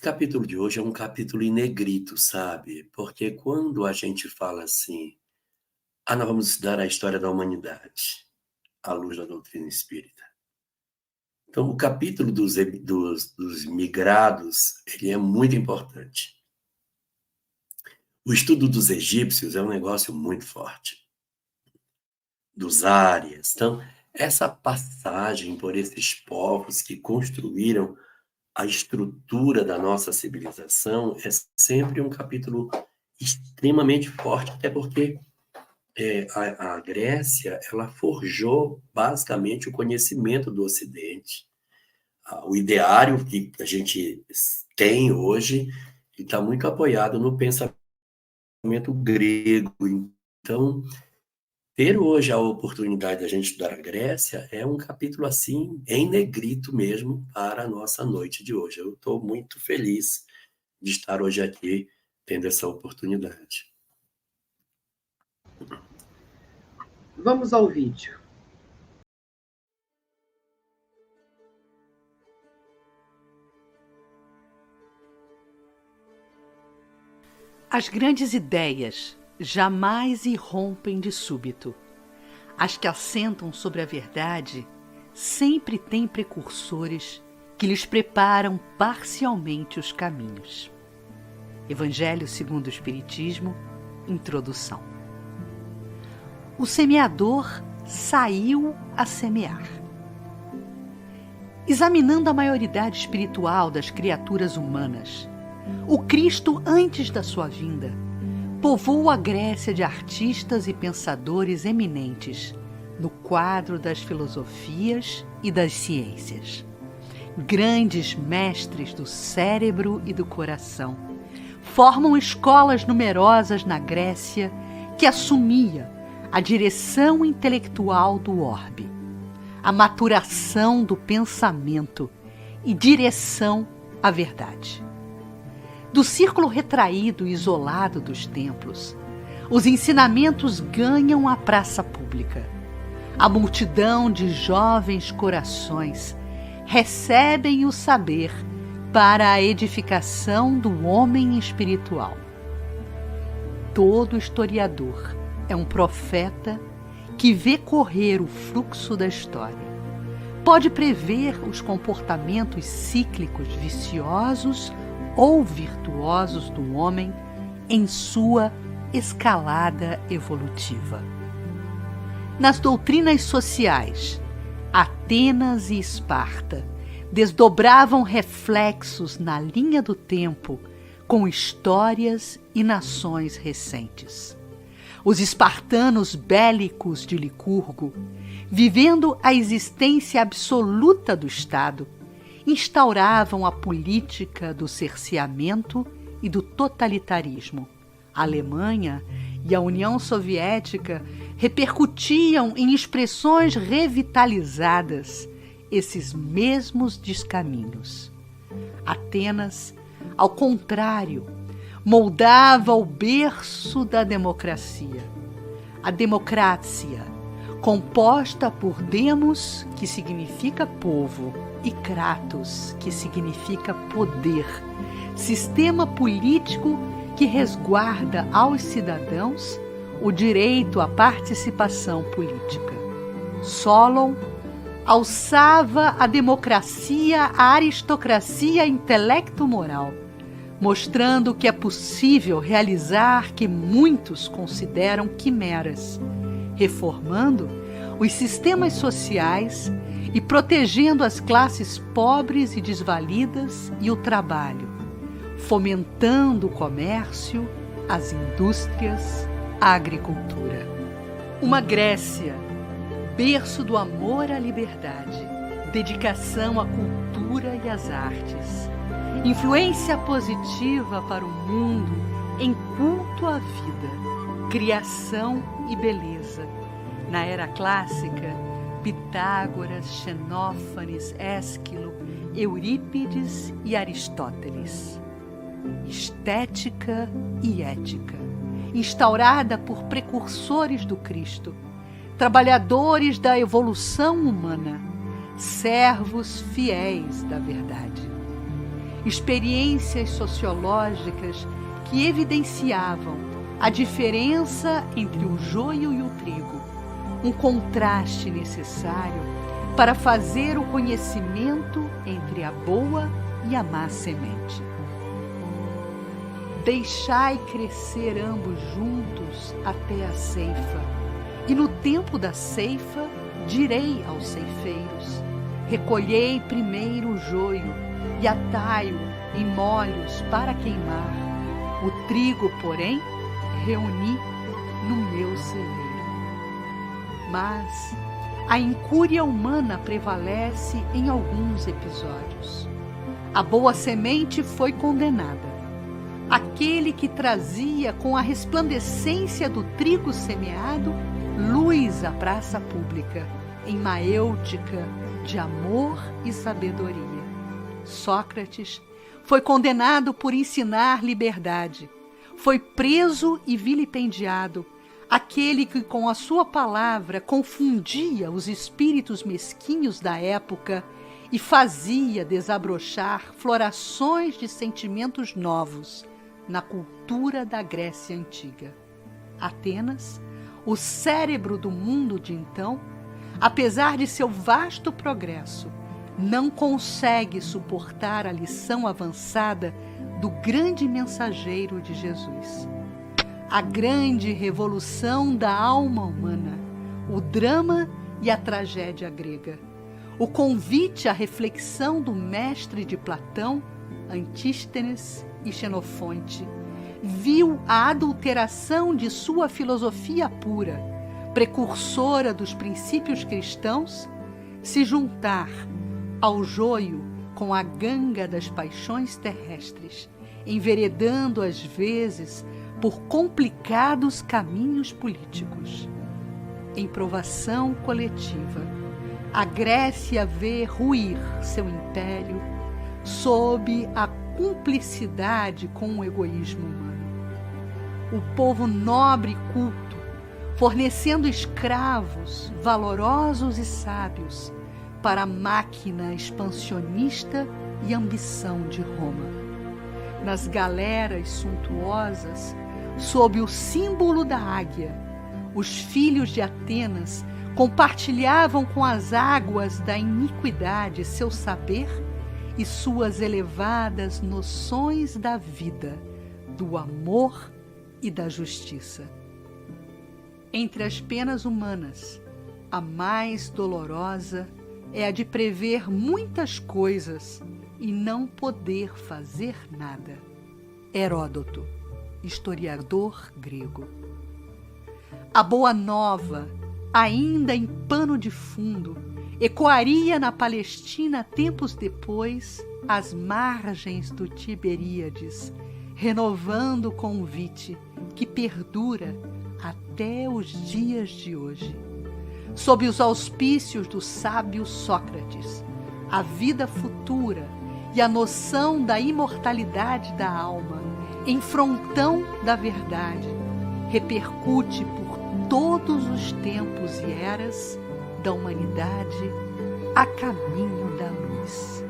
capítulo de hoje é um capítulo em negrito, sabe? Porque quando a gente fala assim, nós vamos estudar a história da humanidade, à luz da doutrina espírita. Então, o capítulo dos migrados, ele é muito importante. O estudo dos egípcios é um negócio muito forte. Dos árias. Então, essa passagem por esses povos que construíram a estrutura da nossa civilização é sempre um capítulo extremamente forte, até porque a Grécia, ela forjou basicamente o conhecimento do Ocidente. O ideário que a gente tem hoje está muito apoiado no pensamento grego. Então, ter hoje a oportunidade da gente estudar a Grécia é um capítulo assim, em negrito mesmo, para a nossa noite de hoje. Eu estou muito feliz de estar hoje aqui tendo essa oportunidade. Vamos ao vídeo. As grandes ideias jamais irrompem de súbito. As que assentam sobre a verdade sempre têm precursores que lhes preparam parcialmente os caminhos. Evangelho segundo o Espiritismo, Introdução. O semeador saiu a semear. Examinando a maioridade espiritual das criaturas humanas, o Cristo, antes da sua vinda, povoou a Grécia de artistas e pensadores eminentes no quadro das filosofias e das ciências. Grandes mestres do cérebro e do coração formam escolas numerosas na Grécia que assumia a direção intelectual do orbe, a maturação do pensamento e direção à verdade. Do círculo retraído e isolado dos templos, os ensinamentos ganham a praça pública. A multidão de jovens corações recebem o saber para a edificação do homem espiritual. Todo historiador é um profeta que vê correr o fluxo da história. Pode prever os comportamentos cíclicos viciosos ou virtuosos do homem em sua escalada evolutiva. Nas doutrinas sociais, Atenas e Esparta desdobravam reflexos na linha do tempo com histórias e nações recentes. Os espartanos bélicos de Licurgo, vivendo a existência absoluta do Estado, instauravam a política do cerceamento e do totalitarismo. A Alemanha e a União Soviética repercutiam em expressões revitalizadas esses mesmos descaminhos. Atenas, ao contrário, moldava o berço da democracia. A democracia, composta por demos, que significa povo, e kratos, que significa poder, sistema político que resguarda aos cidadãos o direito à participação política. Solon alçava a democracia à aristocracia intelecto-moral, mostrando que é possível realizar que muitos consideram quimeras, reformando os sistemas sociais e protegendo as classes pobres e desvalidas e o trabalho, fomentando o comércio, as indústrias, a agricultura. Uma Grécia, berço do amor à liberdade, dedicação à cultura e às artes, influência positiva para o mundo em culto à vida, criação e beleza. Na era clássica, Pitágoras, Xenófanes, Ésquilo, Eurípides e Aristóteles. Estética e ética, instaurada por precursores do Cristo, trabalhadores da evolução humana, servos fiéis da verdade. experiências sociológicas que evidenciavam a diferença entre o joio e o trigo, um contraste necessário para fazer o conhecimento entre a boa e a má semente. Deixai crescer ambos juntos até a ceifa, e no tempo da ceifa direi aos ceifeiros: recolhei primeiro o joio e atai-o em molhos para queimar. O trigo, porém, reuni no meu celeiro. Mas a incúria humana prevalece em alguns episódios. A boa semente foi condenada. Aquele que trazia com a resplandecência do trigo semeado luz à praça pública, em maêutica de amor e sabedoria. Sócrates foi condenado por ensinar liberdade. Foi preso e vilipendiado aquele que com a sua palavra confundia os espíritos mesquinhos da época e fazia desabrochar florações de sentimentos novos na cultura da Grécia Antiga. Atenas, o cérebro do mundo de então, apesar de seu vasto progresso, não consegue suportar a lição avançada do grande mensageiro de Jesus. A grande revolução da alma humana, o drama e a tragédia grega, o convite à reflexão do mestre de Platão, Antístenes e Xenofonte, viu a adulteração de sua filosofia pura, precursora dos princípios cristãos, se juntar ao joio com a ganga das paixões terrestres, enveredando às vezes por complicados caminhos políticos. Em provação coletiva, a Grécia vê ruir seu império sob a cumplicidade com o egoísmo humano. O povo nobre e culto, fornecendo escravos valorosos e sábios para a máquina expansionista e ambição de Roma. Nas galeras suntuosas, sob o símbolo da águia, os filhos de Atenas compartilhavam com as águas da iniquidade seu saber e suas elevadas noções da vida, do amor e da justiça. Entre as penas humanas, a mais dolorosa é a de prever muitas coisas e não poder fazer nada. Heródoto, historiador grego. A boa nova, ainda em pano de fundo, ecoaria na Palestina tempos depois, às margens do Tiberíades, renovando o convite que perdura até os dias de hoje. Sob os auspícios do sábio Sócrates, a vida futura e a noção da imortalidade da alma, em frontão da verdade, repercute por todos os tempos e eras da humanidade a caminho da luz.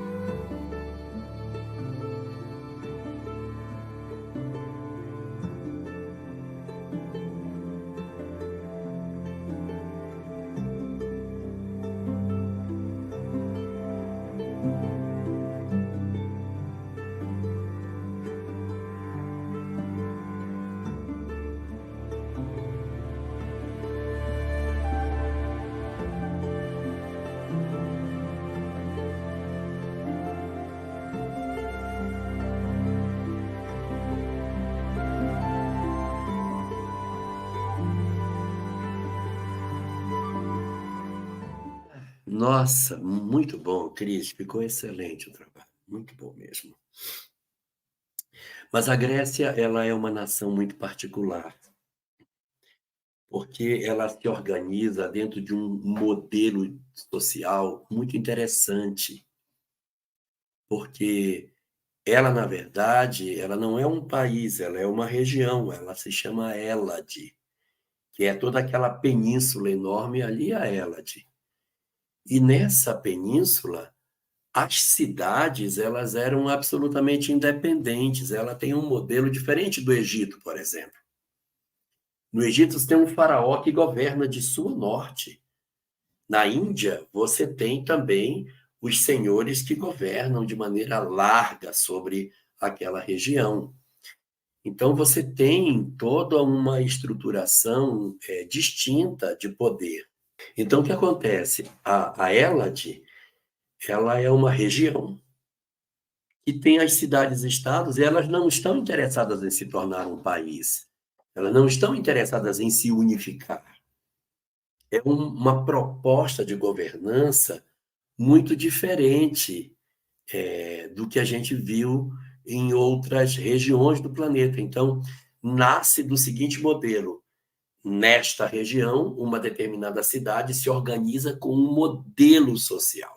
Nossa, muito bom, Cris, ficou excelente o trabalho, muito bom mesmo. Mas a Grécia, ela é uma nação muito particular, porque ela se organiza dentro de um modelo social muito interessante, porque ela, na verdade, ela não é um país, ela é uma região, ela se chama Hélade, que é toda aquela península enorme ali, a Hélade. E nessa península as cidades, elas eram absolutamente independentes. Ela tem um modelo diferente do Egito, por exemplo. No Egito, você tem um faraó que governa de sul a norte. Na Índia, você tem também os senhores que governam de maneira larga sobre aquela região. Então, você tem toda uma estruturação distinta de poder. Então, o que acontece? A Hélade, ela é uma região que tem as cidades-estados e elas não estão interessadas em se tornar um país. Elas não estão interessadas em se unificar. É uma proposta de governança muito diferente do que a gente viu em outras regiões do planeta. Então, nasce do seguinte modelo: nesta região, uma determinada cidade se organiza com um modelo social.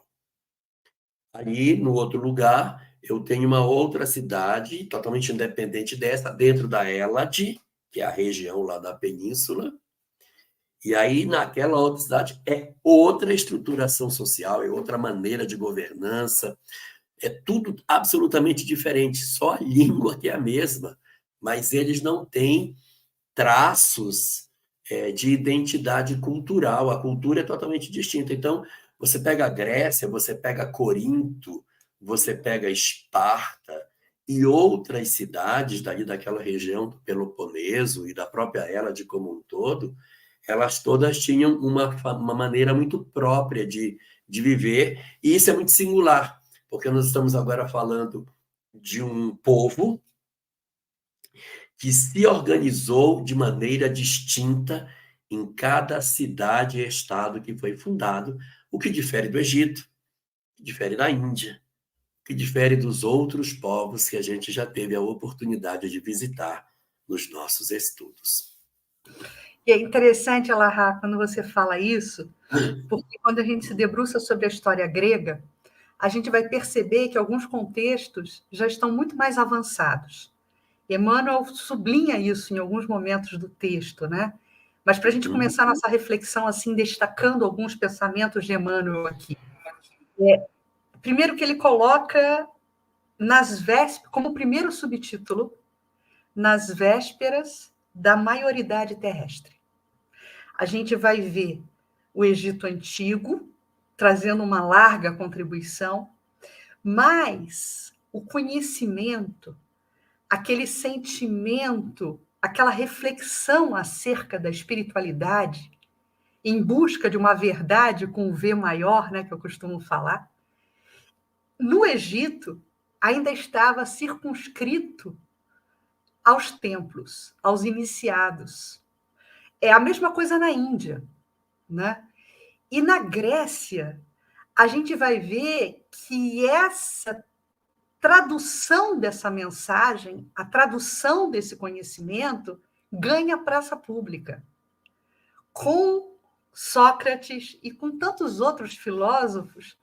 Ali, no outro lugar, eu tenho uma outra cidade totalmente independente dessa, dentro da Hélade, que é a região lá da península. E aí, naquela outra cidade, é outra estruturação social, é outra maneira de governança, é tudo absolutamente diferente, só a língua que é a mesma, mas eles não têm traços de identidade cultural, a cultura é totalmente distinta. Então, você pega a Grécia, você pega Corinto, você pega Esparta e outras cidades daquela região do Peloponeso e da própria Hélade como um todo, elas todas tinham uma maneira muito própria de viver, e isso é muito singular, porque nós estamos agora falando de um povo que se organizou de maneira distinta em cada cidade e estado que foi fundado, o que difere do Egito, que difere da Índia, que difere dos outros povos que a gente já teve a oportunidade de visitar nos nossos estudos. E é interessante, Elahá, quando você fala isso, porque quando a gente se debruça sobre a história grega, a gente vai perceber que alguns contextos já estão muito mais avançados. Emmanuel sublinha isso em alguns momentos do texto, né? Mas para a gente começar a nossa reflexão, assim, destacando alguns pensamentos de Emmanuel aqui. Primeiro que ele coloca nas vésperas, como primeiro subtítulo, nas vésperas da maioridade terrestre. A gente vai ver o Egito Antigo, trazendo uma larga contribuição, mas o conhecimento, aquele sentimento, aquela reflexão acerca da espiritualidade, em busca de uma verdade com o V maior, né, que eu costumo falar, no Egito ainda estava circunscrito aos templos, aos iniciados. É a mesma coisa na Índia, né? E na Grécia, a gente vai ver que essa tradução dessa mensagem, a tradução desse conhecimento, ganha praça pública. Com Sócrates e com tantos outros filósofos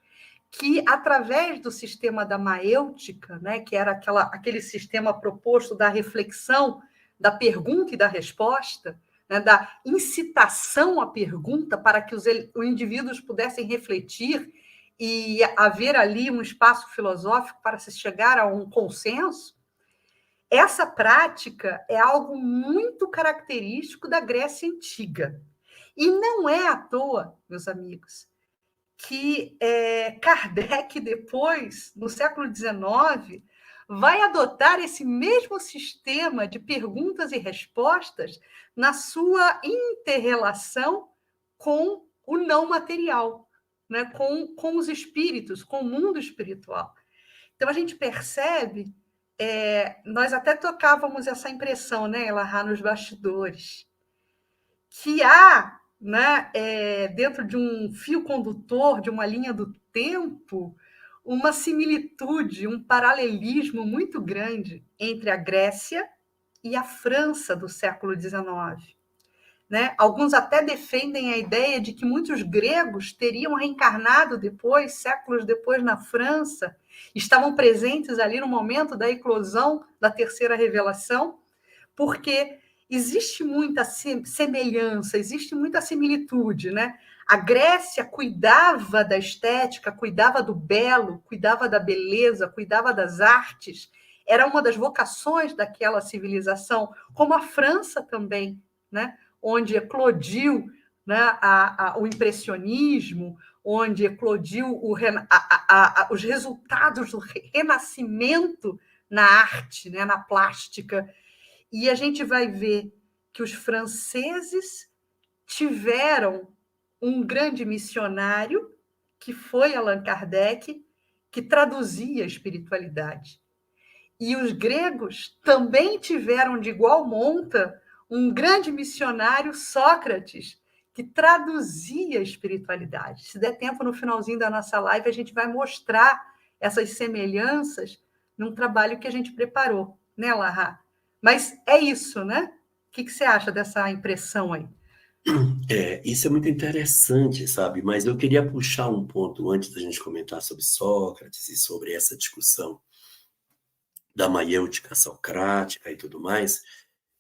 que, através do sistema da maêutica, né, que era aquele sistema proposto da reflexão, da pergunta e da resposta, né, da incitação à pergunta para que os indivíduos pudessem refletir e haver ali um espaço filosófico para se chegar a um consenso, essa prática é algo muito característico da Grécia Antiga. E não é à toa, meus amigos, que Kardec, depois, no século XIX, vai adotar esse mesmo sistema de perguntas e respostas na sua inter-relação com o não material, né? com os espíritos, com o mundo espiritual. Então, a gente percebe, nós até tocávamos essa impressão, né, Elahá, nos bastidores, que há, né, dentro de um fio condutor, de uma linha do tempo, uma similitude, um paralelismo muito grande entre a Grécia e a França do século XIX. Né? Alguns até defendem a ideia de que muitos gregos teriam reencarnado depois, séculos depois, na França, estavam presentes ali no momento da eclosão da terceira revelação, porque existe muita semelhança, existe muita similitude, né? A Grécia cuidava da estética, cuidava do belo, cuidava da beleza, cuidava das artes, era uma das vocações daquela civilização, como a França também, né? Onde eclodiu, né, o impressionismo, onde eclodiu os resultados do renascimento na arte, né, na plástica. E a gente vai ver que os franceses tiveram um grande missionário, que foi Allan Kardec, que traduzia a espiritualidade. E os gregos também tiveram de igual monta um grande missionário, Sócrates, que traduzia a espiritualidade. Se der tempo, no finalzinho da nossa live, a gente vai mostrar essas semelhanças num trabalho que a gente preparou, né, Larra? Mas é isso, né? O que você acha dessa impressão aí? Isso é muito interessante, sabe? Mas eu queria puxar um ponto antes da gente comentar sobre Sócrates e sobre essa discussão da maiêutica socrática e tudo mais.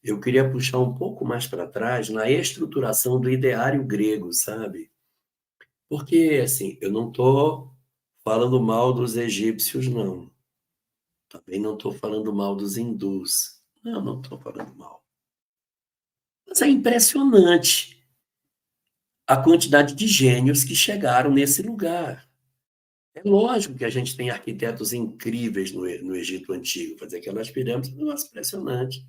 Eu queria puxar um pouco mais para trás na estruturação do ideário grego, sabe? Porque, assim, eu não estou falando mal dos egípcios, não. Também não estou falando mal dos hindus. Não estou falando mal. Mas é impressionante a quantidade de gênios que chegaram nesse lugar. É lógico que a gente tem arquitetos incríveis no Egito Antigo, fazer aquelas pirâmides, é um negócio impressionante.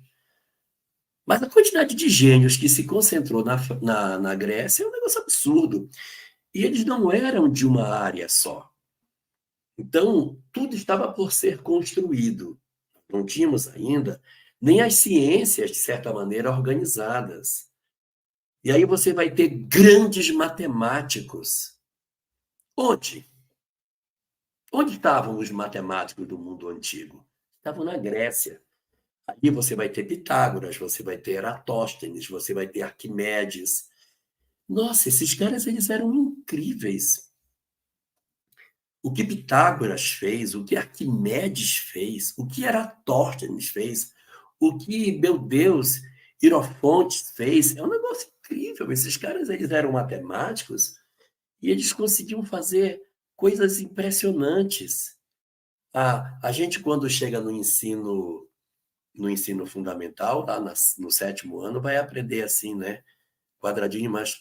Mas a quantidade de gênios que se concentrou na Grécia é um negócio absurdo. E eles não eram de uma área só. Então, tudo estava por ser construído. Não tínhamos ainda nem as ciências, de certa maneira, organizadas. E aí você vai ter grandes matemáticos. Onde? Onde estavam os matemáticos do mundo antigo? Estavam na Grécia. Ali você vai ter Pitágoras, você vai ter Eratóstenes, você vai ter Arquimedes. Nossa, esses caras eles eram incríveis. O que Pitágoras fez, o que Arquimedes fez, o que Eratóstenes fez, o que, meu Deus, Hierofontes fez, é um negócio incrível. Esses caras eles eram matemáticos e eles conseguiam fazer coisas impressionantes. A gente, quando chega no ensino fundamental, lá no 7º ano, vai aprender assim, né? Quadradinho mais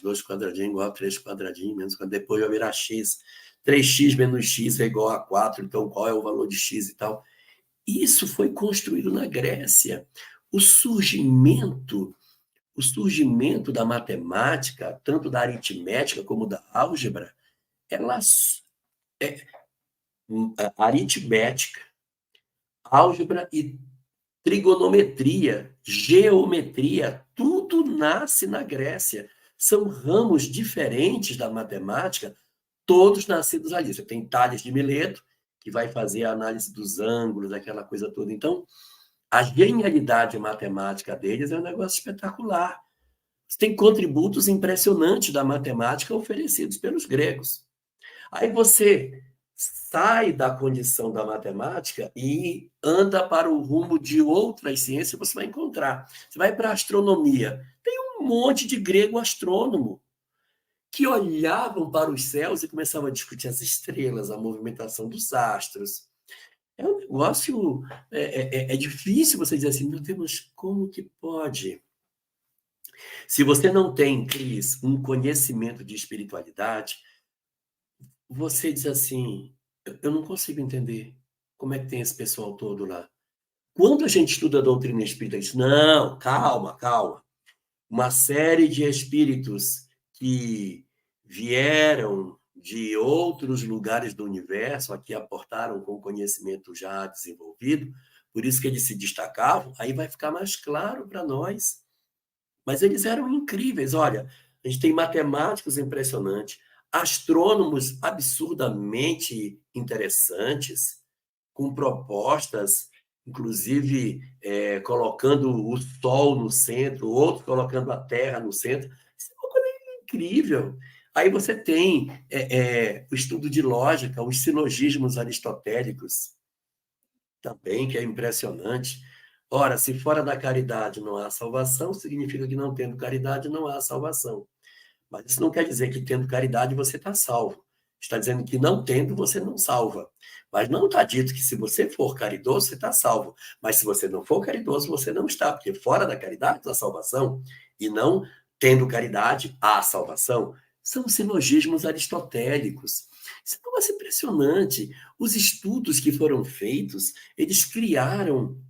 2 quadradinho igual a 3 quadradinho, menos depois vai virar x. 3x menos x é igual a 4, então qual é o valor de x e tal. Isso foi construído na Grécia. O surgimento da matemática, tanto da aritmética como da álgebra, aritmética, álgebra e trigonometria, geometria, tudo nasce na Grécia. São ramos diferentes da matemática, todos nascidos ali. Você tem Tales de Mileto, que vai fazer a análise dos ângulos, aquela coisa toda. Então, a genialidade matemática deles é um negócio espetacular. Você tem contributos impressionantes da matemática oferecidos pelos gregos. Aí você sai da condição da matemática e anda para o rumo de outras ciências, você vai encontrar. Você vai para a astronomia. Tem um monte de grego astrônomo que olhavam para os céus e começavam a discutir as estrelas, a movimentação dos astros. É um negócio... É difícil você dizer assim, meu Deus, como que pode? Se você não tem, Cris, um conhecimento de espiritualidade, você diz assim, eu não consigo entender como é que tem esse pessoal todo lá. Quando a gente estuda a doutrina espírita, diz, não, calma. Uma série de espíritos que vieram de outros lugares do universo, aqui aportaram com conhecimento já desenvolvido, por isso que eles se destacavam, aí vai ficar mais claro para nós. Mas eles eram incríveis. Olha, a gente tem matemáticos impressionantes, astrônomos absurdamente interessantes, com propostas, inclusive colocando o Sol no centro, outros colocando a Terra no centro. Isso é uma coisa incrível. Aí você tem o estudo de lógica, os silogismos aristotélicos, também, que é impressionante. Ora, se fora da caridade não há salvação, significa que não tendo caridade não há salvação. Mas isso não quer dizer que tendo caridade você está salvo. Está dizendo que não tendo você não salva. Mas não está dito que se você for caridoso, você está salvo. Mas se você não for caridoso, você não está, porque fora da caridade há salvação. E não tendo caridade há salvação. São silogismos aristotélicos. Isso é um negócio impressionante. Os estudos que foram feitos, eles criaram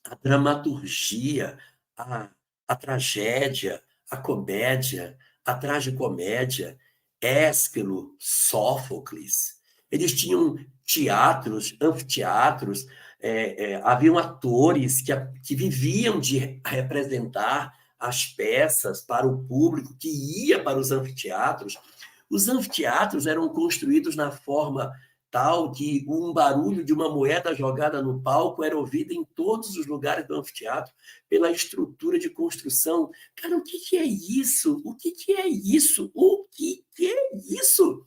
a dramaturgia, a tragédia, a comédia, a tragicomédia, Ésquilo, Sófocles. Eles tinham teatros, anfiteatros, haviam atores que viviam de representar as peças para o público que ia para os anfiteatros. Os anfiteatros eram construídos na forma tal que um barulho de uma moeda jogada no palco era ouvido em todos os lugares do anfiteatro, pela estrutura de construção. Cara, o que é isso? O que é isso? O que é isso?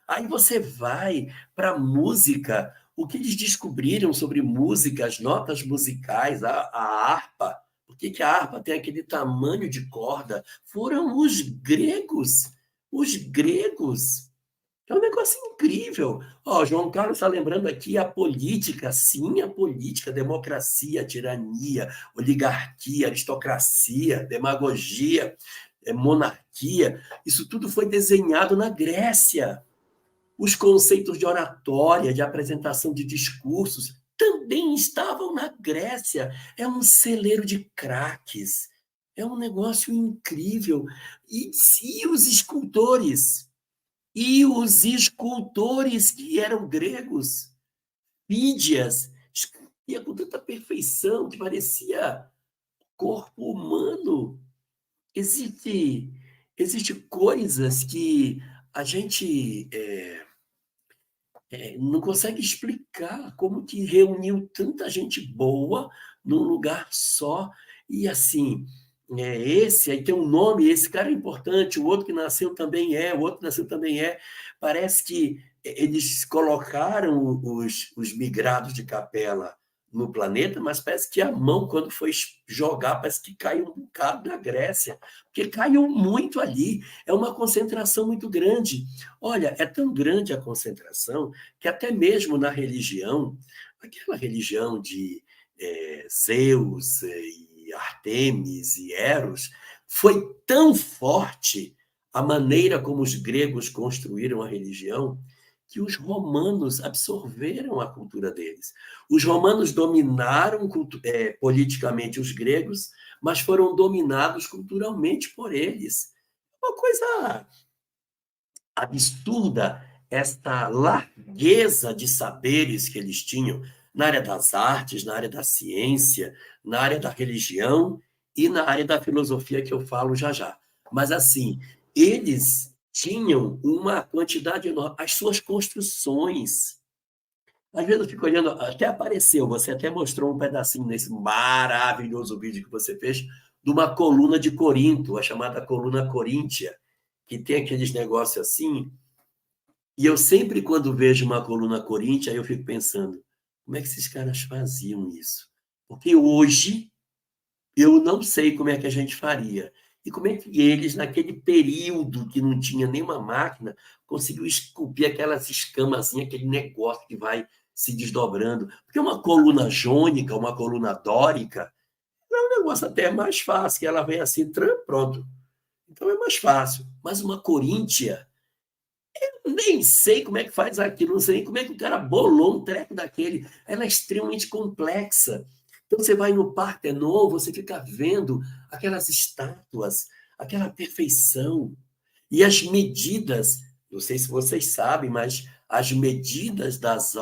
Aí você vai para a música, o que eles descobriram sobre música, as notas musicais, a harpa, por que a harpa tem aquele tamanho de corda? Foram os gregos. Os gregos. É um negócio incrível. João Carlos está lembrando aqui a política, sim, a política, democracia, tirania, oligarquia, aristocracia, demagogia, monarquia. Isso tudo foi desenhado na Grécia. Os conceitos de oratória, de apresentação de discursos, também estavam na Grécia. É um celeiro de craques. É um negócio incrível. E os escultores? E os escultores que eram gregos, Fídias, esculpia com tanta perfeição que parecia corpo humano. Existem coisas que a gente não consegue explicar como que reuniu tanta gente boa num lugar só. E assim, esse aí tem um nome, esse cara é importante, o outro que nasceu também o outro que nasceu também é. Parece que eles colocaram os migrados de Capela no planeta, mas parece que a mão, quando foi jogar, parece que caiu um bocado na Grécia, porque caiu muito ali, é uma concentração muito grande. Olha, é tão grande a concentração que até mesmo na religião, aquela religião de Zeus e Artemis e Eros, foi tão forte a maneira como os gregos construíram a religião que os romanos absorveram a cultura deles. Os romanos dominaram politicamente os gregos, mas foram dominados culturalmente por eles. Uma coisa absurda esta largueza de saberes que eles tinham na área das artes, na área da ciência, na área da religião e na área da filosofia, que eu falo já já. Mas, assim, eles tinham uma quantidade enorme, as suas construções. Às vezes eu fico olhando, até apareceu, você até mostrou um pedacinho nesse maravilhoso vídeo que você fez, de uma coluna de Corinto, a chamada coluna coríntia, que tem aqueles negócios assim. E eu sempre, quando vejo uma coluna coríntia, eu fico pensando, como é que esses caras faziam isso? Porque hoje eu não sei como é que a gente faria. E como é que eles, naquele período que não tinha nenhuma máquina, conseguiu esculpir aquelas escamazinhas, aquele negócio que vai se desdobrando? Porque uma coluna jônica, uma coluna dórica, é um negócio até mais fácil, que ela vem assim, pronto. Então é mais fácil. Mas uma coríntia, eu nem sei como é que faz aquilo, não sei nem como é que o cara bolou um treco daquele. Ela é extremamente complexa. Então, você vai no Partenon, você fica vendo aquelas estátuas, aquela perfeição. E as medidas, não sei se vocês sabem, mas as medidas das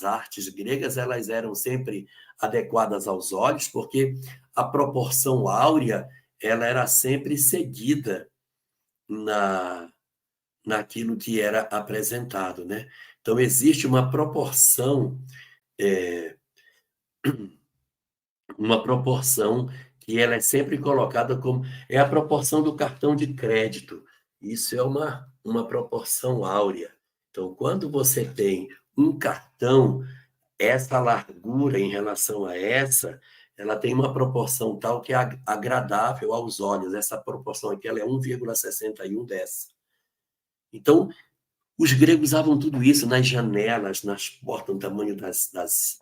artes gregas, elas eram sempre adequadas aos olhos, porque a proporção áurea, ela era sempre seguida naquilo que era apresentado, né? Então, existe uma proporção que ela é sempre colocada como... É a proporção do cartão de crédito. Isso é uma proporção áurea. Então, quando você tem um cartão, essa largura em relação a essa, ela tem uma proporção tal que é agradável aos olhos. Essa proporção aqui ela é 1,61 dessa. Então, os gregos usavam tudo isso nas janelas, nas portas, no tamanho das...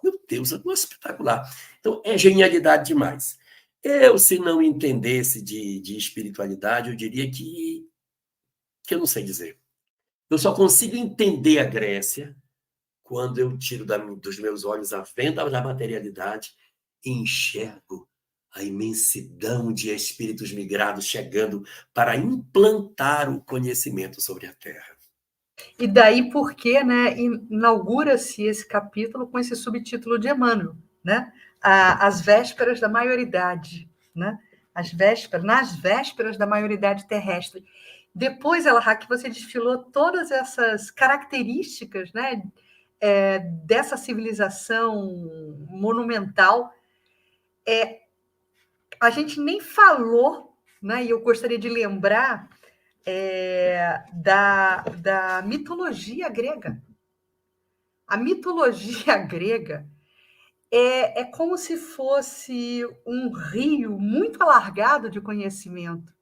Meu Deus, é um espetacular. Então, é genialidade demais. Eu, se não entendesse de espiritualidade, eu diria que eu não sei dizer. Eu só consigo entender a Grécia quando eu tiro dos meus olhos a venda da materialidade e enxergo a imensidão de espíritos migrados chegando para implantar o conhecimento sobre a Terra. E daí porque, né, inaugura-se esse capítulo com esse subtítulo de Emmanuel, né? As vésperas da maioridade, né? Nas vésperas da maioridade terrestre. Depois, Elahá, que você desfilou todas essas características, né, dessa civilização monumental, a gente nem falou, né, e eu gostaria de lembrar da mitologia grega. A mitologia grega é como se fosse um rio muito alargado de conhecimento.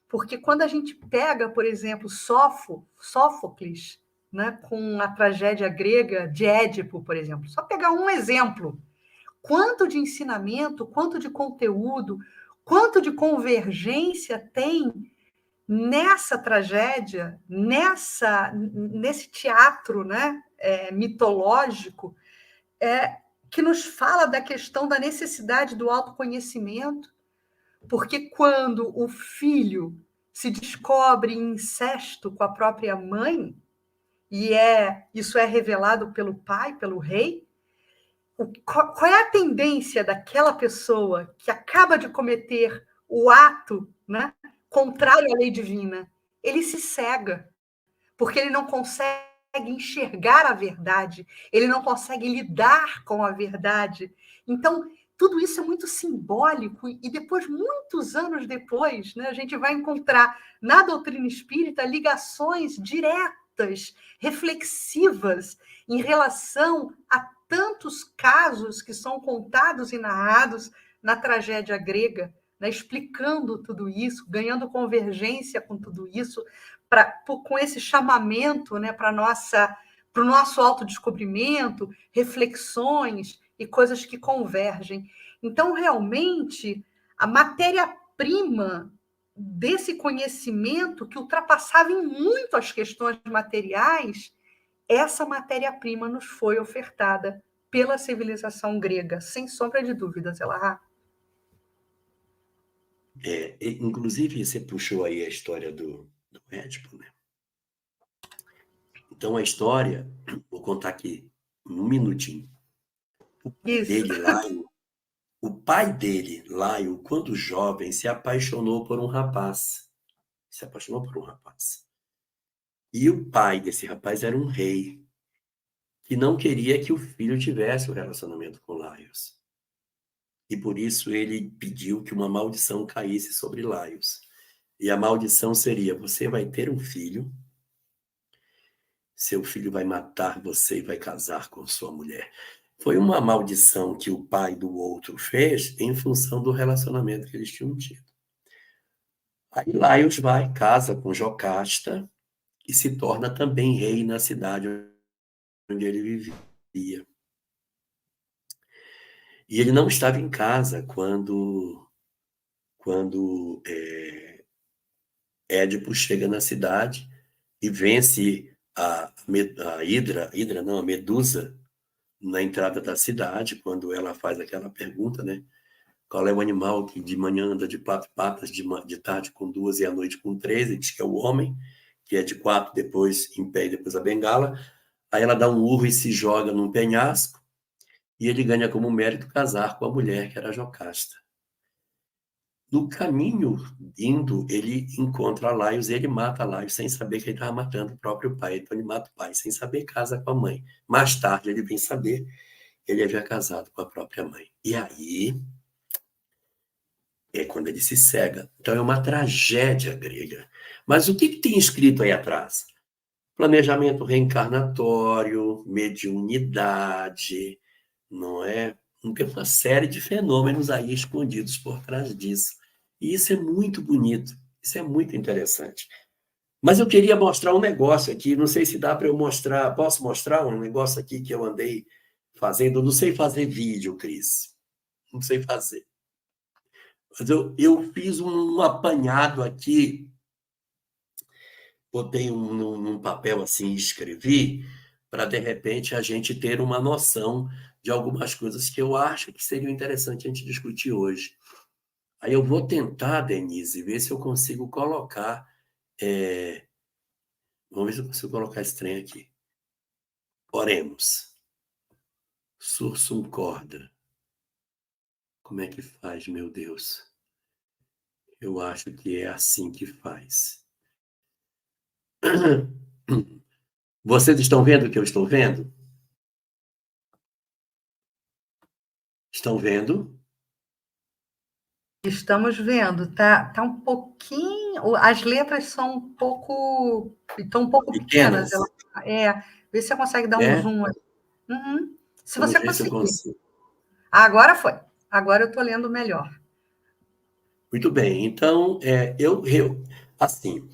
Porque quando a gente pega, por exemplo, Sófocles, né, com a tragédia grega de Édipo, por exemplo, só pegar um exemplo, quanto de ensinamento, quanto de conteúdo, quanto de convergência tem nessa tragédia, nesse teatro, né, mitológico, que nos fala da questão da necessidade do autoconhecimento, porque quando o filho se descobre em incesto com a própria mãe, e isso é revelado pelo pai, pelo rei, qual é a tendência daquela pessoa que acaba de cometer o ato, né, contrário à lei divina? Ele se cega, porque ele não consegue enxergar a verdade, ele não consegue lidar com a verdade. Então, tudo isso é muito simbólico, e depois, muitos anos depois, né, a gente vai encontrar na doutrina espírita ligações diretas, reflexivas, em relação a tantos casos que são contados e narrados na tragédia grega, né, explicando tudo isso, ganhando convergência com tudo isso, com esse chamamento, né, para o nosso autodescobrimento, reflexões e coisas que convergem. Então, realmente, a matéria-prima desse conhecimento que ultrapassava em muito as questões materiais, essa matéria-prima nos foi ofertada pela civilização grega, sem sombra de dúvidas, Elahá. Inclusive, você puxou aí a história do Édipo, né? Então, a história, vou contar aqui um minutinho. O pai dele, Laio, quando jovem, se apaixonou por um rapaz. E o pai desse rapaz era um rei, que não queria que o filho tivesse o relacionamento com Laios. E por isso ele pediu que uma maldição caísse sobre Laios. E a maldição seria: você vai ter um filho, seu filho vai matar você e vai casar com sua mulher. Foi uma maldição que o pai do outro fez em função do relacionamento que eles tinham tido. Aí Laios vai, casa com Jocasta e se torna também rei na cidade onde ele vivia. E ele não estava em casa quando Édipo chega na cidade e vence a Medusa, na entrada da cidade, quando ela faz aquela pergunta, né? Qual é o animal que de manhã anda de 4 patas, de tarde com 2 e à noite com 3? Ele diz que é o homem, que é de 4, depois em pé e depois a bengala. Aí ela dá um urro e se joga num penhasco, e ele ganha como mérito casar com a mulher, que era a Jocasta. No caminho, indo, ele encontra Laios e ele mata Laios sem saber que ele estava matando o próprio pai. Então ele mata o pai sem saber, casa com a mãe. Mais tarde ele vem saber que ele havia casado com a própria mãe. E aí é quando ele se cega. Então é uma tragédia grega. Mas o que tem escrito aí atrás? Planejamento reencarnatório, mediunidade, não é? Tem uma série de fenômenos aí escondidos por trás disso. E isso é muito bonito, isso é muito interessante. Mas eu queria mostrar um negócio aqui, não sei se dá para eu mostrar, posso mostrar um negócio aqui que eu andei fazendo? Eu não sei fazer vídeo, Cris, não sei fazer. Mas eu fiz um apanhado aqui, botei num papel assim, escrevi, para de repente a gente ter uma noção de algumas coisas que eu acho que seriam interessantes a gente discutir hoje. Aí eu vou tentar, Denise, ver se eu consigo colocar. Vamos ver se eu consigo colocar esse trem aqui. Oremos. Sursum corda. Como é que faz, meu Deus? Eu acho que é assim que faz. Vocês estão vendo o que eu estou vendo? Estão vendo? Estamos vendo, tá um pouquinho, as letras são estão um pouco pequenas. Pequenas? Vê se você consegue dar um É? zoom aí. Uhum. Se Vamos você ver se eu conseguir. consigo. Agora foi. Agora eu estou lendo melhor. Muito bem. Então, assim,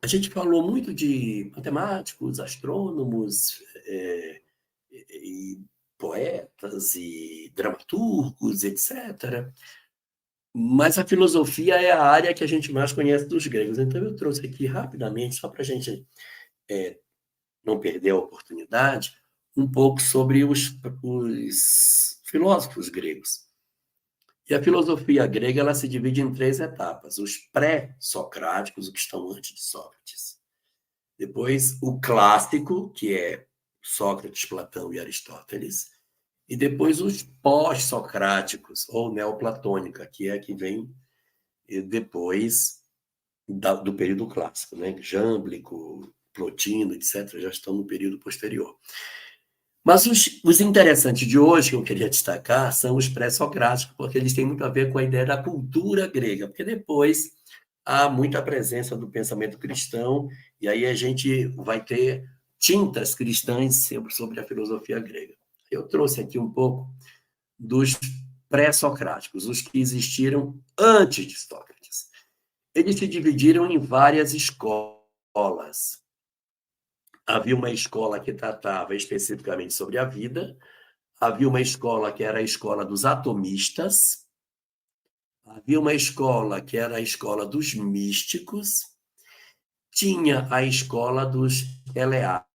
a gente falou muito de matemáticos, astrônomos, e poetas e dramaturgos, etc. Mas a filosofia é a área que a gente mais conhece dos gregos. Então, eu trouxe aqui rapidamente, só para a gente não perder a oportunidade, um pouco sobre os filósofos gregos. E a filosofia grega ela se divide em 3 etapas: os pré-socráticos, os que estão antes de Sócrates. Depois, o clássico, que é Sócrates, Platão e Aristóteles. E depois os pós-socráticos, ou neoplatônica, que é a que vem depois do período clássico, né? Jâmblico, Plotino, etc., já estão no período posterior. Mas os interessantes de hoje, que eu queria destacar, são os pré-socráticos, porque eles têm muito a ver com a ideia da cultura grega, porque depois há muita presença do pensamento cristão, e aí a gente vai ter tintas cristãs sempre sobre a filosofia grega. Eu trouxe aqui um pouco dos pré-socráticos, os que existiram antes de Sócrates. Eles se dividiram em várias escolas. Havia uma escola que tratava especificamente sobre a vida, havia uma escola que era a escola dos atomistas, havia uma escola que era a escola dos místicos, tinha a escola dos eleáticos.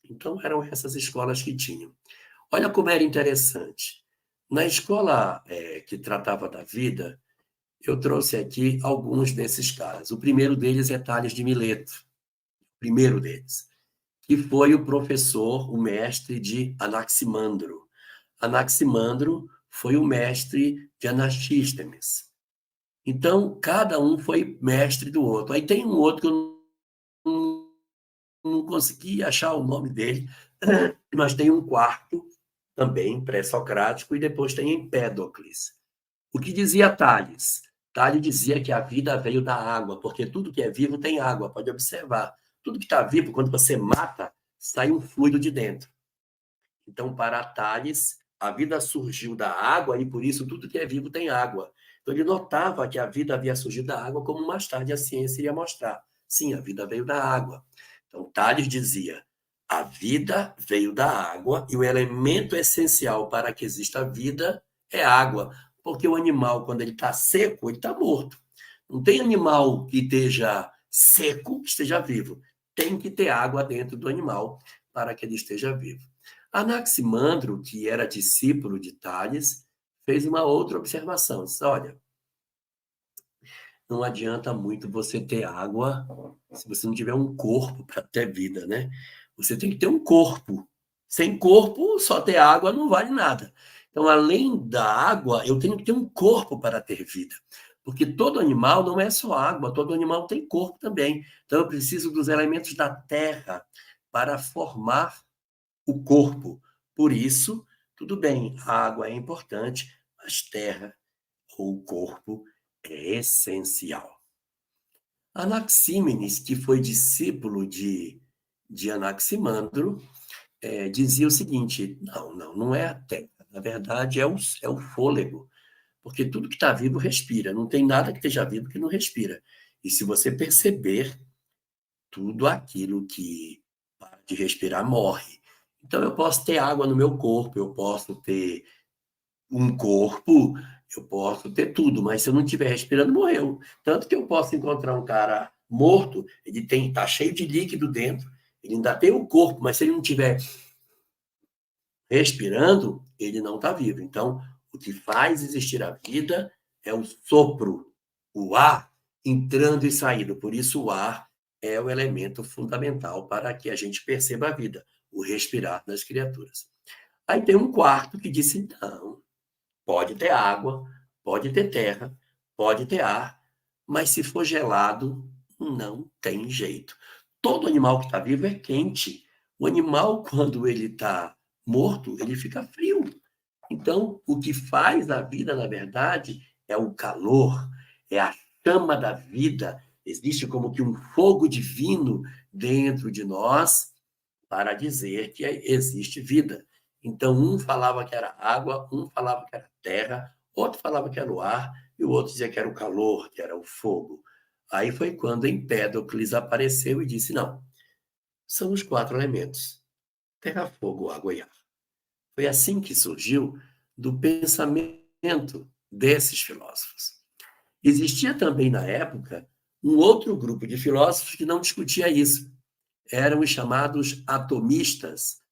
Então, eram essas escolas que tinham. Olha como era interessante. Na escola que tratava da vida, eu trouxe aqui alguns desses caras. O primeiro deles é Tales de Mileto, primeiro deles, que foi o professor, o mestre de Anaximandro. Anaximandro foi o mestre de Anastístenes. Então, cada um foi mestre do outro. Aí tem um outro que eu não consegui achar o nome dele, mas tem um quarto, também pré-socrático, e depois tem Empédocles. O que dizia Tales? Tales dizia que a vida veio da água, porque tudo que é vivo tem água, pode observar. Tudo que está vivo, quando você mata, sai um fluido de dentro. Então, para Tales, a vida surgiu da água e, por isso, tudo que é vivo tem água. Então, ele notava que a vida havia surgido da água, como mais tarde a ciência iria mostrar. Sim, a vida veio da água. Então, Tales dizia, a vida veio da água e o elemento essencial para que exista vida é água, porque o animal, quando ele está seco, ele está morto. Não tem animal que esteja seco, que esteja vivo. Tem que ter água dentro do animal para que ele esteja vivo. Anaximandro, que era discípulo de Tales, fez uma outra observação. Disse, olha, não adianta muito você ter água se você não tiver um corpo para ter vida, né? Você tem que ter um corpo. Sem corpo, só ter água não vale nada. Então, além da água, eu tenho que ter um corpo para ter vida. Porque todo animal não é só água, todo animal tem corpo também. Então, eu preciso dos elementos da terra para formar o corpo. Por isso, tudo bem, a água é importante, mas terra ou corpo é essencial. Anaxímenes, que foi discípulo de Anaximandro, dizia o seguinte: não é a terra, na verdade é o fôlego, porque tudo que está vivo respira, não tem nada que esteja vivo que não respira. E se você perceber, tudo aquilo que para de respirar morre. Então eu posso ter água no meu corpo, eu posso ter um corpo, eu posso ter tudo, mas se eu não estiver respirando, morreu. Tanto que eu posso encontrar um cara morto, ele está cheio de líquido dentro, ele ainda tem o corpo, mas se ele não estiver respirando, ele não está vivo. Então, o que faz existir a vida é o sopro, o ar entrando e saindo. Por isso, o ar é o elemento fundamental para que a gente perceba a vida, o respirar das criaturas. Aí tem um quarto que disse: não, pode ter água, pode ter terra, pode ter ar, mas se for gelado, não tem jeito. Todo animal que está vivo é quente. O animal, quando ele está morto, ele fica frio. Então, o que faz a vida, na verdade, é o calor, é a chama da vida. Existe como que um fogo divino dentro de nós para dizer que existe vida. Então, um falava que era água, um falava que era terra, outro falava que era o ar, e o outro dizia que era o calor, que era o fogo. Aí foi quando Empédocles apareceu e disse: não, são os 4 elementos: terra, fogo, água e ar. Foi assim que surgiu do pensamento desses filósofos. Existia também, na época, um outro grupo de filósofos que não discutia isso. Eram os chamados atomistas.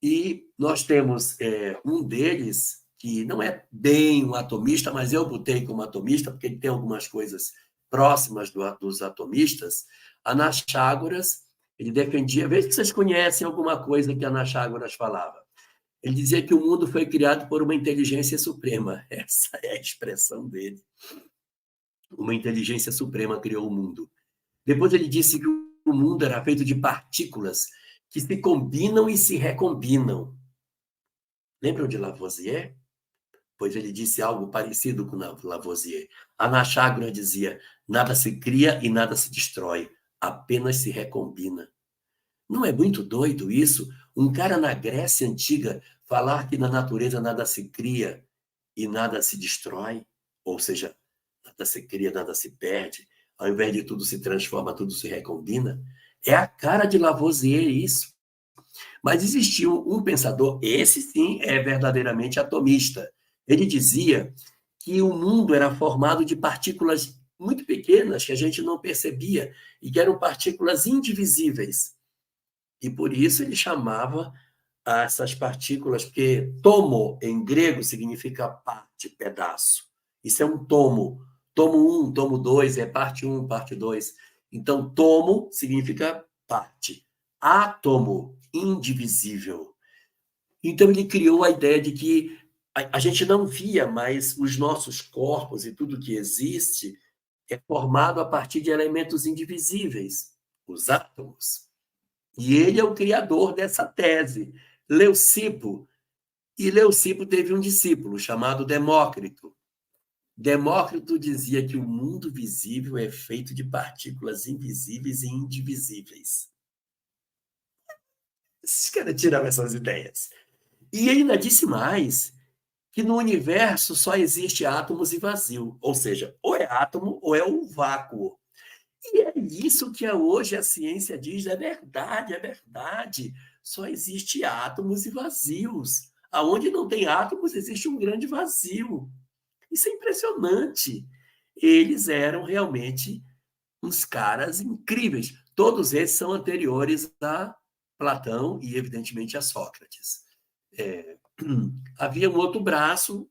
E nós temos um deles, que não é bem um atomista, mas eu botei como atomista, porque ele tem algumas coisas próximas dos atomistas. Anaxágoras, ele defendia, veja se vocês conhecem alguma coisa que Anaxágoras falava. Ele dizia que o mundo foi criado por uma inteligência suprema. Essa é a expressão dele. Uma inteligência suprema criou o mundo. Depois ele disse que o mundo era feito de partículas que se combinam e se recombinam. Lembram de Lavoisier? Pois ele disse algo parecido com Lavoisier. Anaxágoras dizia: nada se cria e nada se destrói, apenas se recombina. Não é muito doido isso? Um cara na Grécia Antiga falar que na natureza nada se cria e nada se destrói, ou seja, nada se cria, nada se perde, ao invés de tudo se transforma, tudo se recombina. É a cara de Lavoisier isso. Mas existia um pensador, esse sim é verdadeiramente atomista. Ele dizia que o mundo era formado de partículas muito pequenas que a gente não percebia e que eram partículas indivisíveis. E por isso ele chamava essas partículas, porque tomo em grego significa parte, pedaço. Isso é um tomo. Tomo 1, tomo 2, é parte 1, parte 2. Então, tomo significa parte. Átomo, indivisível. Então, ele criou a ideia de que a gente não via, mas os nossos corpos e tudo que existe é formado a partir de elementos indivisíveis, os átomos. E ele é o criador dessa tese, Leucipo. E Leucipo teve um discípulo chamado Demócrito. Demócrito dizia que o mundo visível é feito de partículas invisíveis e indivisíveis. Esses caras tiravam essas ideias. E ele ainda disse mais, que no universo só existe átomos e vazio. Ou seja, ou é átomo ou é um vácuo. E é isso que hoje a ciência diz, é verdade, é verdade. Só existe átomos e vazios. Aonde não tem átomos, existe um grande vazio. Isso é impressionante. Eles eram realmente uns caras incríveis. Todos esses são anteriores a Platão e, evidentemente, a Sócrates. Havia um outro braço,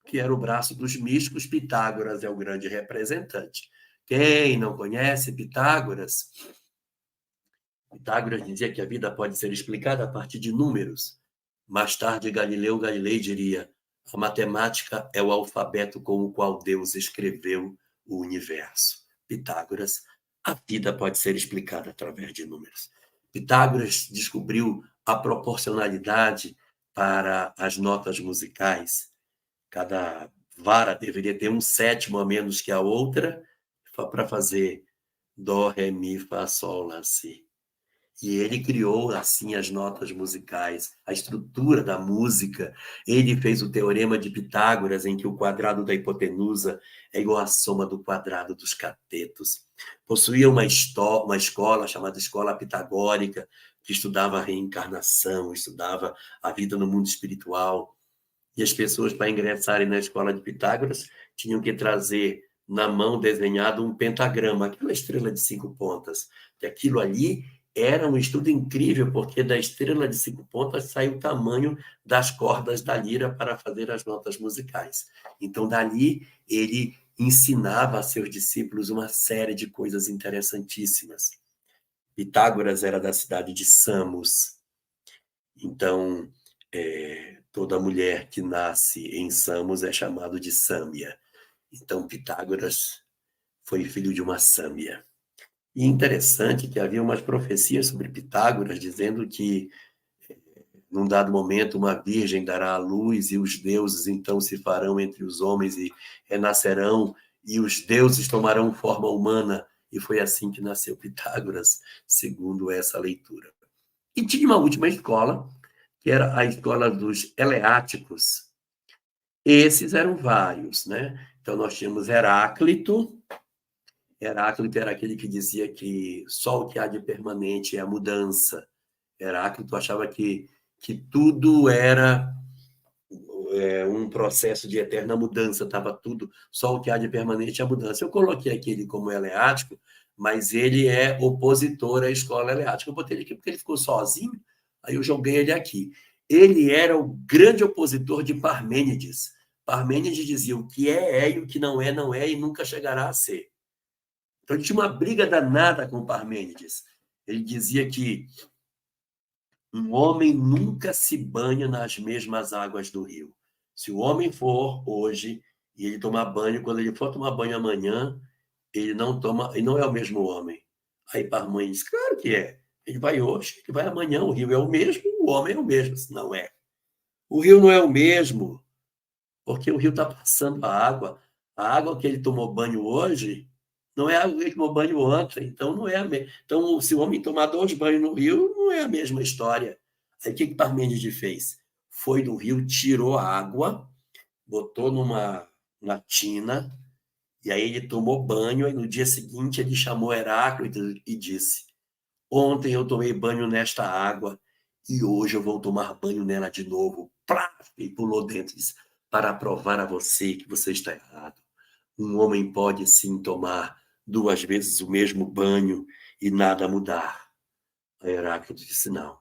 que era o braço dos místicos. Pitágoras é o grande representante. Quem não conhece Pitágoras? Pitágoras dizia que a vida pode ser explicada a partir de números. Mais tarde, Galileu Galilei diria: a matemática é o alfabeto com o qual Deus escreveu o universo. Pitágoras, a vida pode ser explicada através de números. Pitágoras descobriu a proporcionalidade para as notas musicais. Cada vara deveria ter um sétimo a menos que a outra, para fazer dó, ré, mi, fá, sol, lá, si. E ele criou, assim, as notas musicais, a estrutura da música. Ele fez o teorema de Pitágoras, em que o quadrado da hipotenusa é igual à soma do quadrado dos catetos. Possuía uma escola chamada Escola Pitagórica, que estudava a reencarnação, estudava a vida no mundo espiritual. E as pessoas, para ingressarem na escola de Pitágoras, tinham que trazer na mão desenhado um pentagrama, aquela estrela de 5 pontas. E aquilo ali era um estudo incrível, porque da estrela de 5 pontas sai o tamanho das cordas da lira para fazer as notas musicais. Então, dali, ele ensinava a seus discípulos uma série de coisas interessantíssimas. Pitágoras era da cidade de Samos. Então, toda mulher que nasce em Samos é chamado de Sâmia. Então, Pitágoras foi filho de uma Sâmia. E interessante que havia umas profecias sobre Pitágoras, dizendo que, num dado momento, uma virgem dará à luz e os deuses então se farão entre os homens e renascerão, e os deuses tomarão forma humana. E foi assim que nasceu Pitágoras, segundo essa leitura. E tinha uma última escola, que era a escola dos eleáticos. Esses eram vários, né? Então, nós tínhamos Heráclito. Heráclito era aquele que dizia que só o que há de permanente é a mudança. Heráclito achava que tudo era um processo de eterna mudança, estava tudo, só o que há de permanente é a mudança. Eu coloquei aqui ele como eleático, mas ele é opositor à escola eleática. Eu botei ele aqui porque ele ficou sozinho, aí eu joguei ele aqui. Ele era o grande opositor de Parmênides. Parmênides dizia o que é e o que não é e nunca chegará a ser. Então, ele tinha uma briga danada com Parmênides. Ele dizia que um homem nunca se banha nas mesmas águas do rio. Se o homem for hoje e ele tomar banho, quando ele for tomar banho amanhã, ele não é o mesmo homem. Aí Parmênides, claro que é. Ele vai hoje, ele vai amanhã, o rio é o mesmo, o homem é o mesmo. Não é. O rio não é o mesmo, porque o rio está passando a água que ele tomou banho hoje não é a água que ele tomou banho ontem, então não é a mesma. Então, se o homem tomar 2 banhos no rio, não é a mesma história. Aí o que Parmênides fez? Foi no rio, tirou a água, botou na tina, e aí ele tomou banho, e no dia seguinte ele chamou Heráclito e disse: ontem eu tomei banho nesta água, e hoje eu vou tomar banho nela de novo. Plaf! E pulou dentro e disse: para provar a você que você está errado. Um homem pode sim tomar 2 vezes o mesmo banho e nada mudar. A Heráclito disse: não,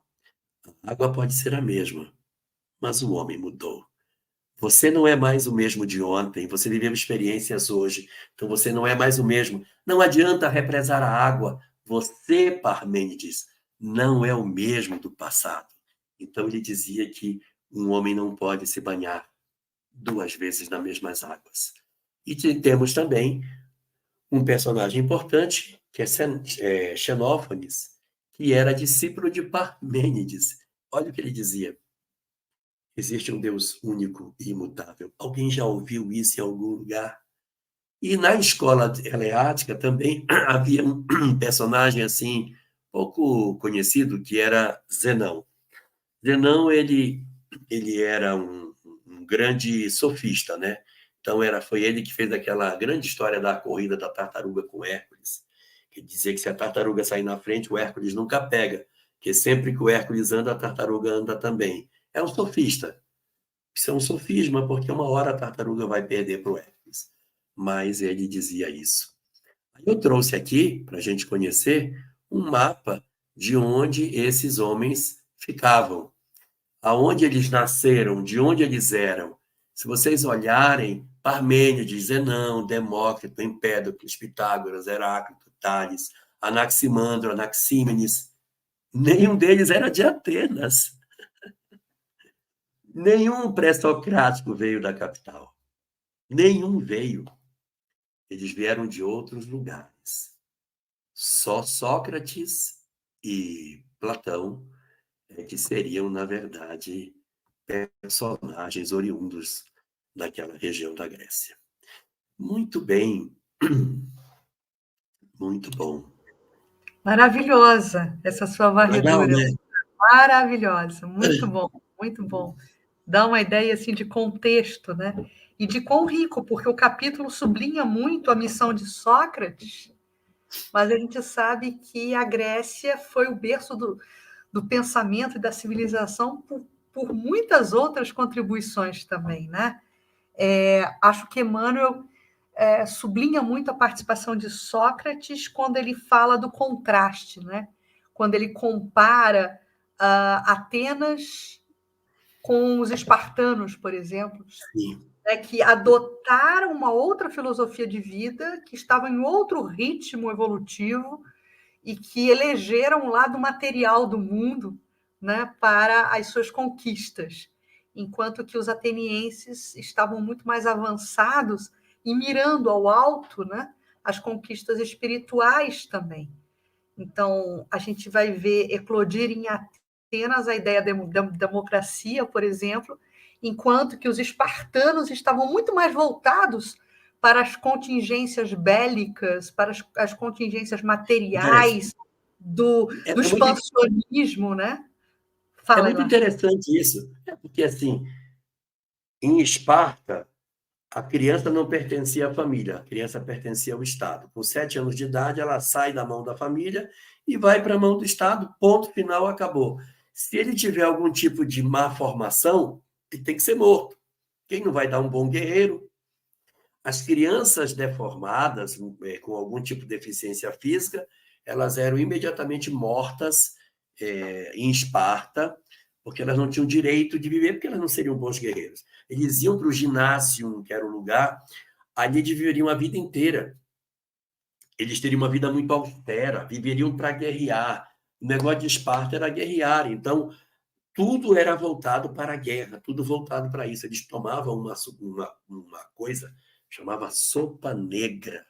a água pode ser a mesma, mas o homem mudou. Você não é mais o mesmo de ontem, você viveu experiências hoje, então você não é mais o mesmo. Não adianta represar a água. Você, Parmênides, não é o mesmo do passado. Então ele dizia que um homem não pode se banhar 2 vezes nas mesmas águas. E temos também um personagem importante, que é Xenófanes, que era discípulo de Parmênides. Olha o que ele dizia: existe um Deus único e imutável. Alguém já ouviu isso em algum lugar? E na escola eleática também havia um personagem assim pouco conhecido, que era Zenão. Zenão, ele era um grande sofista, né? Então, foi ele que fez aquela grande história da corrida da tartaruga com Hércules, que dizia que se a tartaruga sair na frente, o Hércules nunca pega, porque sempre que o Hércules anda, a tartaruga anda também. É um sofista. Isso é um sofisma, porque uma hora a tartaruga vai perder para o Hércules. Mas ele dizia isso. Eu trouxe aqui, para a gente conhecer, um mapa de onde esses homens ficavam, aonde eles nasceram, de onde eles eram. Se vocês olharem, Parmênides, Zenão, Demócrito, Empédocles, Pitágoras, Heráclito, Tales, Anaximandro, Anaxímenes, nenhum deles era de Atenas. Nenhum pré-socrático veio da capital. Nenhum veio. Eles vieram de outros lugares. Só Sócrates e Platão que seriam, na verdade, personagens oriundos daquela região da Grécia. Muito bem. Muito bom. Maravilhosa essa sua Legal, varredura, né? maravilhosa, muito bom. Dá uma ideia assim de contexto, né? E de quão rico, porque o capítulo sublinha muito a missão de Sócrates, mas a gente sabe que a Grécia foi o berço do pensamento e da civilização por muitas outras contribuições também, né? Acho que Emmanuel sublinha muito a participação de Sócrates quando ele fala do contraste, né? Quando ele compara Atenas com os espartanos, por exemplo, Sim. né, que adotaram uma outra filosofia de vida, que estavam em outro ritmo evolutivo e que elegeram o lado material do mundo, né, para as suas conquistas, enquanto que os atenienses estavam muito mais avançados e mirando ao alto, né, as conquistas espirituais também. Então, a gente vai ver eclodir em Atenas a ideia da democracia, por exemplo, enquanto que os espartanos estavam muito mais voltados para as contingências bélicas, para as contingências materiais do É muito, expansionismo, né? é Fala, muito Eduardo. interessante isso, porque, assim, em Esparta, a criança não pertencia à família, a criança pertencia ao Estado. Com 7 anos de idade, ela sai da mão da família e vai para a mão do Estado, ponto final, acabou. Se ele tiver algum tipo de má formação, ele tem que ser morto. Quem não vai dar um bom guerreiro? As crianças deformadas, com algum tipo de deficiência física, elas eram imediatamente mortas em Esparta, porque elas não tinham direito de viver, porque elas não seriam bons guerreiros. Eles iam para o ginásio, que era o lugar, ali eles viveriam a vida inteira. Eles teriam uma vida muito austera, viveriam para guerrear. O negócio de Esparta era guerrear, então tudo era voltado para a guerra, tudo voltado para isso. Eles tomavam uma coisa, chamava sopa negra.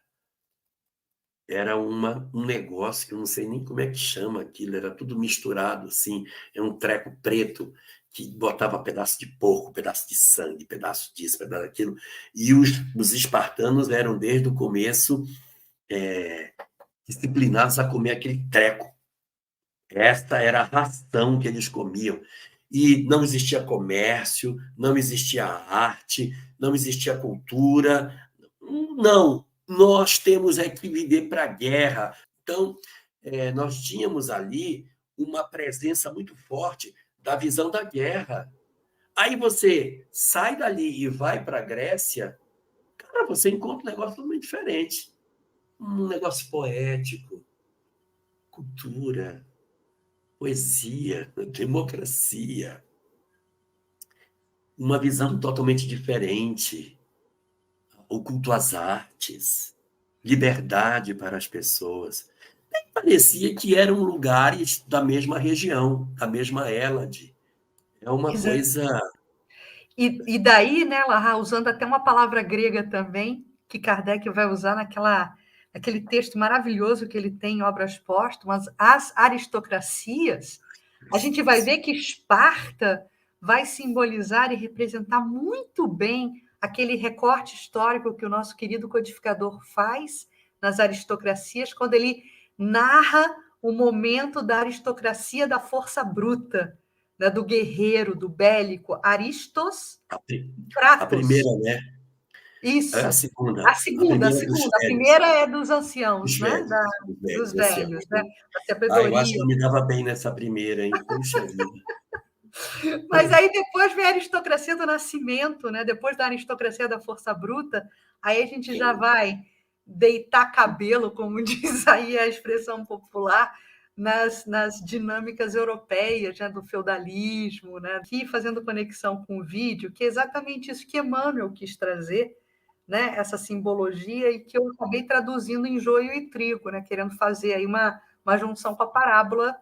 Era um negócio que eu não sei nem como é que chama aquilo, era tudo misturado, assim, é um treco preto que botava pedaço de porco, pedaço de sangue, pedaço disso, pedaço daquilo. E os espartanos eram, desde o começo, disciplinados a comer aquele treco. Esta era a ração que eles comiam. E não existia comércio, não existia arte, não existia cultura. Não, nós temos é que viver para a guerra. Então, nós tínhamos ali uma presença muito forte da visão da guerra. Aí você sai dali e vai para a Grécia, cara, você encontra um negócio totalmente diferente. Um negócio poético, cultura, poesia, democracia, uma visão totalmente diferente, o culto às artes, liberdade para as pessoas. Parecia que eram lugares da mesma região, da mesma Hélade. É uma coisa. E daí, né, Lahá, usando até uma palavra grega também, que Kardec vai usar naquele texto maravilhoso que ele tem em Obras Póstumas, as aristocracias, a gente vai ver que Esparta vai simbolizar e representar muito bem aquele recorte histórico que o nosso querido codificador faz nas aristocracias, quando ele narra o momento da aristocracia da força bruta, né, do guerreiro, do bélico, Aristos, A Kratos. primeira, né? É a Isso. segunda. A A segunda, a primeira dos segunda. A velhos. primeira é dos anciãos, Dos né? velhos, dos Dos velhos, velhos, anciãos. né? A Eu acho sabedoria. que eu me dava bem nessa primeira, hein? Puxa vida. Mas aí depois vem a aristocracia do nascimento, né? Depois da aristocracia da força bruta, aí a gente já vai deitar cabelo, como diz aí a expressão popular, nas dinâmicas europeias, né? Do feudalismo, né? Aqui fazendo conexão com o vídeo, que é exatamente isso que Emmanuel quis trazer, né? Essa simbologia, e que eu acabei traduzindo em joio e trigo, né? Querendo fazer aí uma junção com a parábola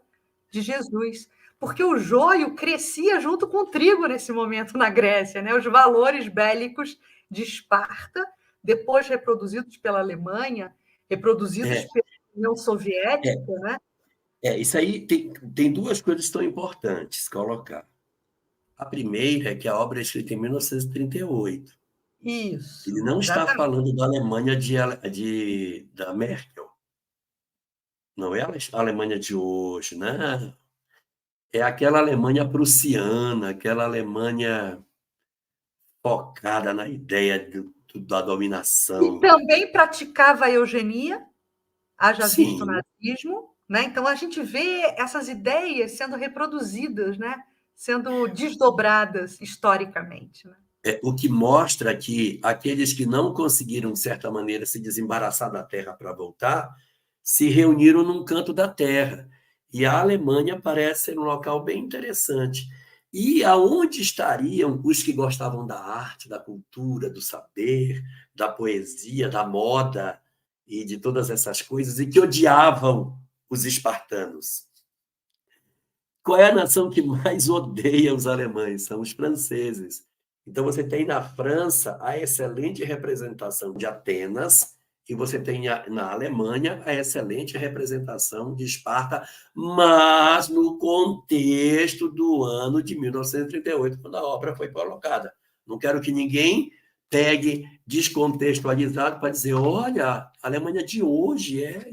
de Jesus, porque o joio crescia junto com o trigo nesse momento na Grécia, né? Os valores bélicos de Esparta, depois reproduzidos pela Alemanha, reproduzidos É, pela União é, Soviética, né? isso aí tem duas coisas que são importantes colocar. A primeira é que a obra é escrita em 1938. Ele Isso, não está exatamente. falando da Alemanha da Merkel. Não é a Alemanha de hoje, né? É aquela Alemanha prussiana, aquela Alemanha focada na ideia da E dominação. também praticava a eugenia, haja visto o Sim, nazismo, né? Então a gente vê essas ideias sendo reproduzidas, né? Sendo desdobradas historicamente, né? o que mostra que aqueles que não conseguiram, de certa maneira, se desembaraçar da terra para voltar, se reuniram num canto da terra. E a Alemanha parece ser um local bem interessante. E aonde estariam os que gostavam da arte, da cultura, do saber, da poesia, da moda e de todas essas coisas, e que odiavam os espartanos? Qual é a nação que mais odeia os alemães? São os franceses. Então, você tem na França a excelente representação de Atenas, e você tem na Alemanha a excelente representação de Esparta, mas no contexto do ano de 1938, quando a obra foi colocada. Não quero que ninguém pegue descontextualizado para dizer, olha, a Alemanha de hoje é...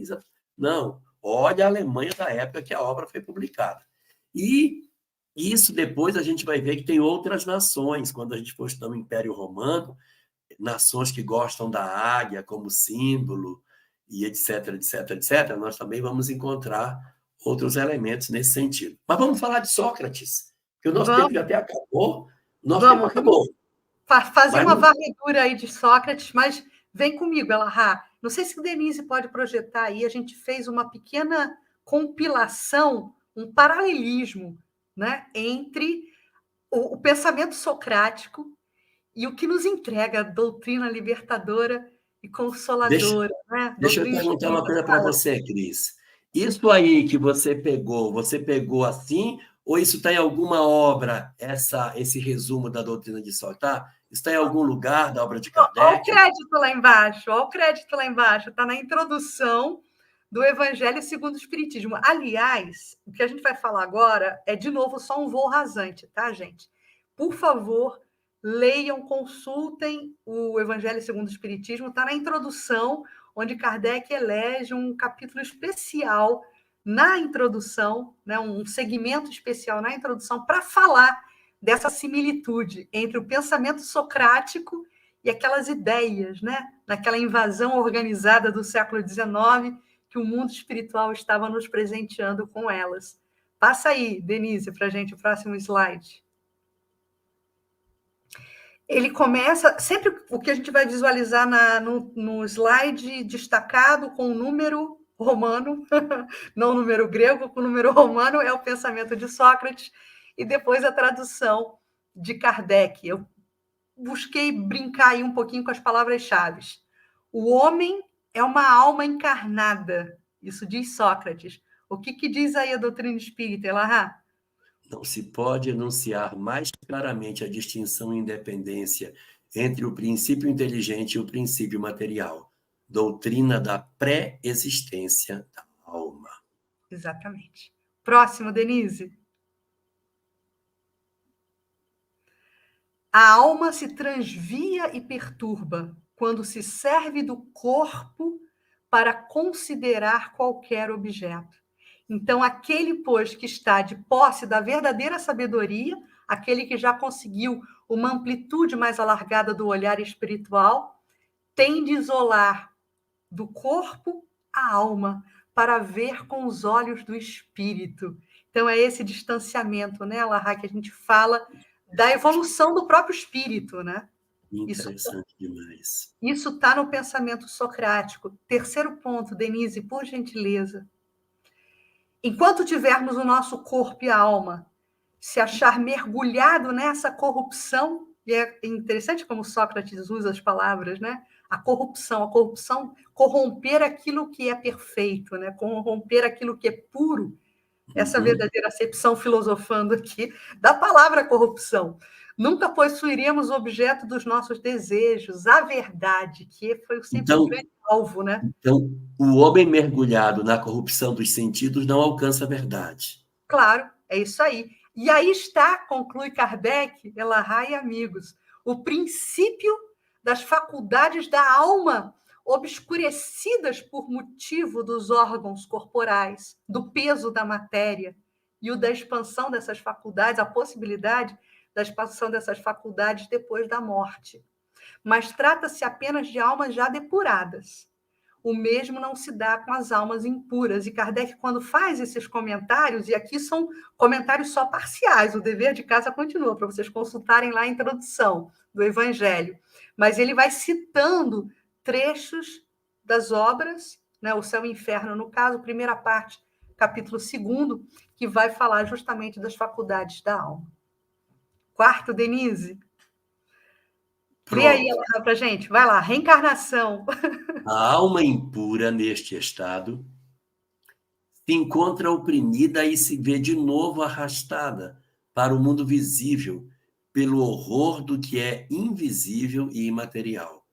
Não, olha a Alemanha da época que a obra foi publicada. E isso depois a gente vai ver que tem outras nações, quando a gente for estudar o Império Romano, nações que gostam da águia como símbolo, e etc, etc, etc, nós também vamos encontrar outros elementos nesse sentido. Mas vamos falar de Sócrates, que o nosso tempo já até acabou. Nosso tempo acabou. Fazer uma varredura aí de Sócrates, mas vem comigo, Elahá. Não sei se o Denise pode projetar aí, a gente fez uma pequena compilação, um paralelismo, né, entre o pensamento socrático e o que nos entrega a doutrina libertadora e consoladora. Deixa eu perguntar uma coisa para você, Cris. Isso aí que você pegou assim, ou isso está em alguma obra, esse resumo da doutrina de Sócrates? Tá? Isso está em algum lugar da obra de Kardec? Olha o crédito lá embaixo, olha o crédito lá embaixo, está na introdução do Evangelho segundo o Espiritismo. Aliás, o que a gente vai falar agora é, de novo, só um voo rasante, tá, gente? Por favor, leiam, consultem o Evangelho segundo o Espiritismo, está na introdução, onde Kardec elege um capítulo especial na introdução, né, um segmento especial na introdução, para falar dessa similitude entre o pensamento socrático e aquelas ideias, né, naquela invasão organizada do século XIX, que o mundo espiritual estava nos presenteando com elas. Passa aí, Denise, para a gente o próximo slide. Ele começa, sempre o que a gente vai visualizar no slide destacado com o número romano, não o número grego, com o número romano, é o pensamento de Sócrates, e depois a tradução de Kardec. Eu busquei brincar aí um pouquinho com as palavras-chave. O homem é uma alma encarnada, isso diz Sócrates. O que diz aí a doutrina espírita, Elahá? Não se pode enunciar mais claramente a distinção e independência entre o princípio inteligente e o princípio material. Doutrina da pré-existência da alma. Exatamente. Próximo, Denise. A alma se transvia e perturba quando se serve do corpo para considerar qualquer objeto. Então, aquele, pois, que está de posse da verdadeira sabedoria, aquele que já conseguiu uma amplitude mais alargada do olhar espiritual, tem de isolar do corpo a alma para ver com os olhos do espírito. Então, é esse distanciamento, né, Elahá, que a gente fala da evolução do próprio espírito, né? Interessante demais. Isso está no pensamento socrático. Terceiro ponto, Denise, por gentileza. Enquanto tivermos o nosso corpo e a alma se achar mergulhado nessa corrupção, e é interessante como Sócrates usa as palavras, né? A corrupção, corromper aquilo que é perfeito, né? Corromper aquilo que é puro. Essa verdadeira acepção, filosofando aqui, da palavra corrupção. Nunca possuiremos o objeto dos nossos desejos, a verdade, que foi sempre o grande alvo, né? Então, o homem mergulhado na corrupção dos sentidos não alcança a verdade. Claro, é isso aí. E aí está, conclui Kardec, Elahá e amigos, o princípio das faculdades da alma, obscurecidas por motivo dos órgãos corporais, do peso da matéria e o da expansão dessas faculdades, a possibilidade da expansão dessas faculdades depois da morte. Mas trata-se apenas de almas já depuradas. O mesmo não se dá com as almas impuras. E Kardec, quando faz esses comentários, e aqui são comentários só parciais, o dever de casa continua, para vocês consultarem lá a introdução do Evangelho. Mas ele vai citando trechos das obras, né, O Céu e o Inferno, no caso, primeira parte, capítulo 2, que vai falar justamente das faculdades da alma. Quarto, Denise. Lê aí para a gente, vai lá, reencarnação. A alma impura neste estado se encontra oprimida e se vê de novo arrastada para o mundo visível pelo horror do que é invisível e imaterial.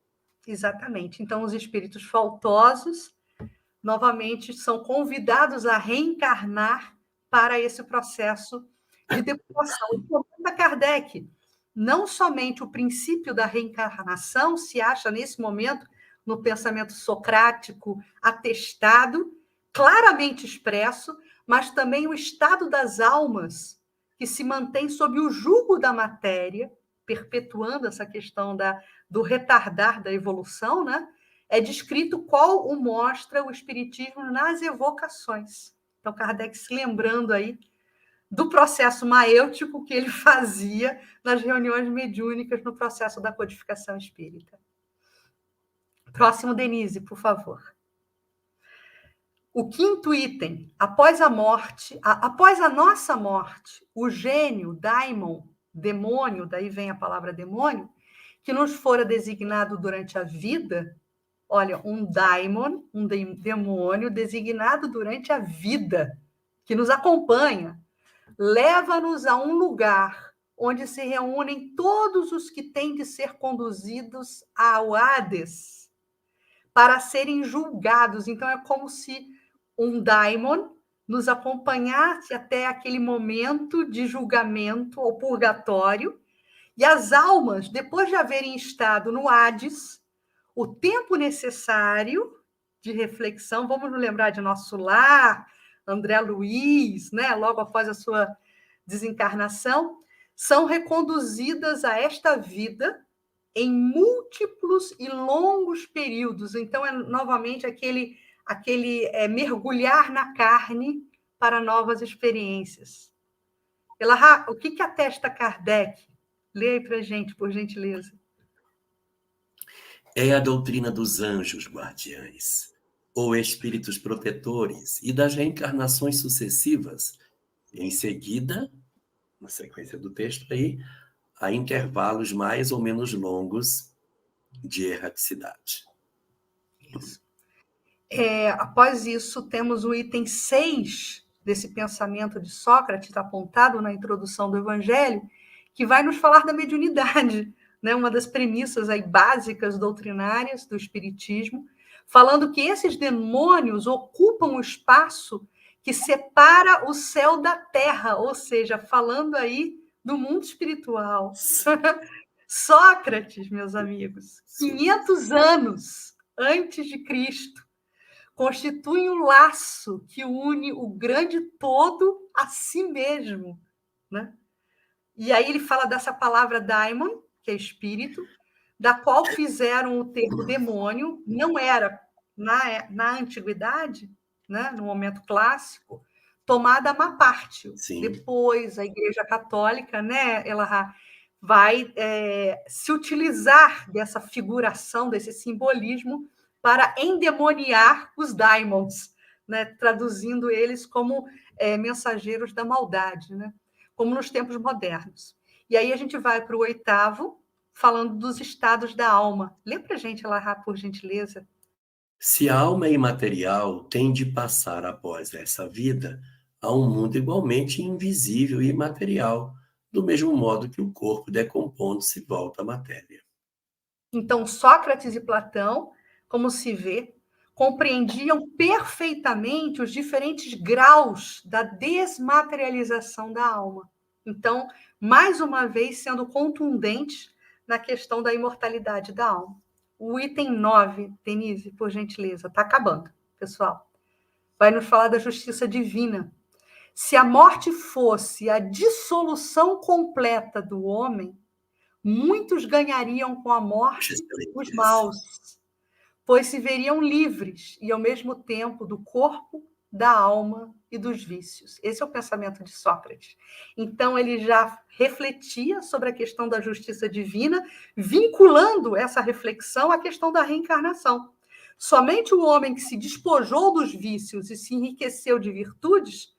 Exatamente. Então, os espíritos faltosos, novamente, são convidados a reencarnar para esse processo de depuração. E comenta Kardec, não somente o princípio da reencarnação se acha, nesse momento, no pensamento socrático atestado, claramente expresso, mas também o estado das almas que se mantém sob o jugo da matéria, perpetuando essa questão do retardar da evolução, né? É descrito qual o mostra o Espiritismo nas evocações. Então, Kardec se lembrando aí do processo maêutico que ele fazia nas reuniões mediúnicas no processo da codificação espírita. Próximo, Denise, por favor. O quinto item, após a morte, após a nossa morte, o gênio, daimon, demônio, daí vem a palavra demônio, que nos fora designado durante a vida, olha, um daimon, um demônio designado durante a vida, que nos acompanha, leva-nos a um lugar onde se reúnem todos os que têm de ser conduzidos ao Hades para serem julgados. Então, é como se um daimon nos acompanhasse até aquele momento de julgamento ou purgatório, e as almas, depois de haverem estado no Hades, o tempo necessário de reflexão, vamos nos lembrar de Nosso Lar, André Luiz, né, logo após a sua desencarnação, são reconduzidas a esta vida em múltiplos e longos períodos. Então, é novamente aquele mergulhar na carne para novas experiências. Elahá, o que atesta Kardec? Lê aí para a gente, por gentileza. É a doutrina dos anjos guardiães, ou espíritos protetores, e das reencarnações sucessivas. Em seguida, na sequência do texto aí, há intervalos mais ou menos longos de erraticidade. Isso. Após isso, temos o item 6 desse pensamento de Sócrates, apontado na introdução do Evangelho, que vai nos falar da mediunidade, né? Uma das premissas aí básicas doutrinárias do Espiritismo, falando que esses demônios ocupam o espaço que separa o céu da terra, ou seja, falando aí do mundo espiritual. Sócrates, meus amigos, 500 anos antes de Cristo, constitui um laço que une o grande todo a si mesmo, né? E aí ele fala dessa palavra daimon, que é espírito, da qual fizeram o termo demônio, não era, na antiguidade, né, no momento clássico, tomada a má parte. Sim. Depois, a Igreja Católica, né, ela vai se utilizar dessa figuração, desse simbolismo, para endemoniar os daimons, né, traduzindo eles como mensageiros da maldade, né, como nos tempos modernos. E aí a gente vai para o 8º, falando dos estados da alma. Lê para a gente, Elahá, por gentileza. Se a alma é imaterial, tem de passar após essa vida a um mundo igualmente invisível e imaterial, do mesmo modo que o corpo decompondo-se volta à matéria. Então, Sócrates e Platão, como se vê, compreendiam perfeitamente os diferentes graus da desmaterialização da alma. Então, mais uma vez, sendo contundentes na questão da imortalidade da alma. o item 9, Denise, por gentileza. Está acabando, pessoal. Vai nos falar da justiça divina. Se a morte fosse a dissolução completa do homem, muitos ganhariam com a morte os maus, pois se veriam livres e, ao mesmo tempo, do corpo, da alma e dos vícios. Esse é o pensamento de Sócrates. Então, ele já refletia sobre a questão da justiça divina, vinculando essa reflexão à questão da reencarnação. Somente o homem que se despojou dos vícios e se enriqueceu de virtudes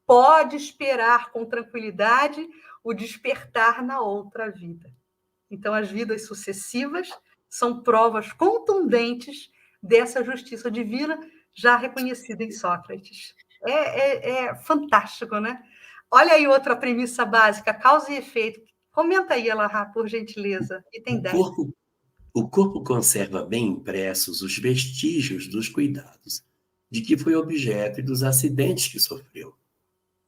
pode esperar com tranquilidade o despertar na outra vida. Então, as vidas sucessivas são provas contundentes dessa justiça divina já reconhecida em Sócrates. É fantástico, né? Olha aí outra premissa básica, causa e efeito. Comenta aí, Elahá, por gentileza. Item 10. O corpo conserva bem impressos os vestígios dos cuidados de que foi objeto e dos acidentes que sofreu.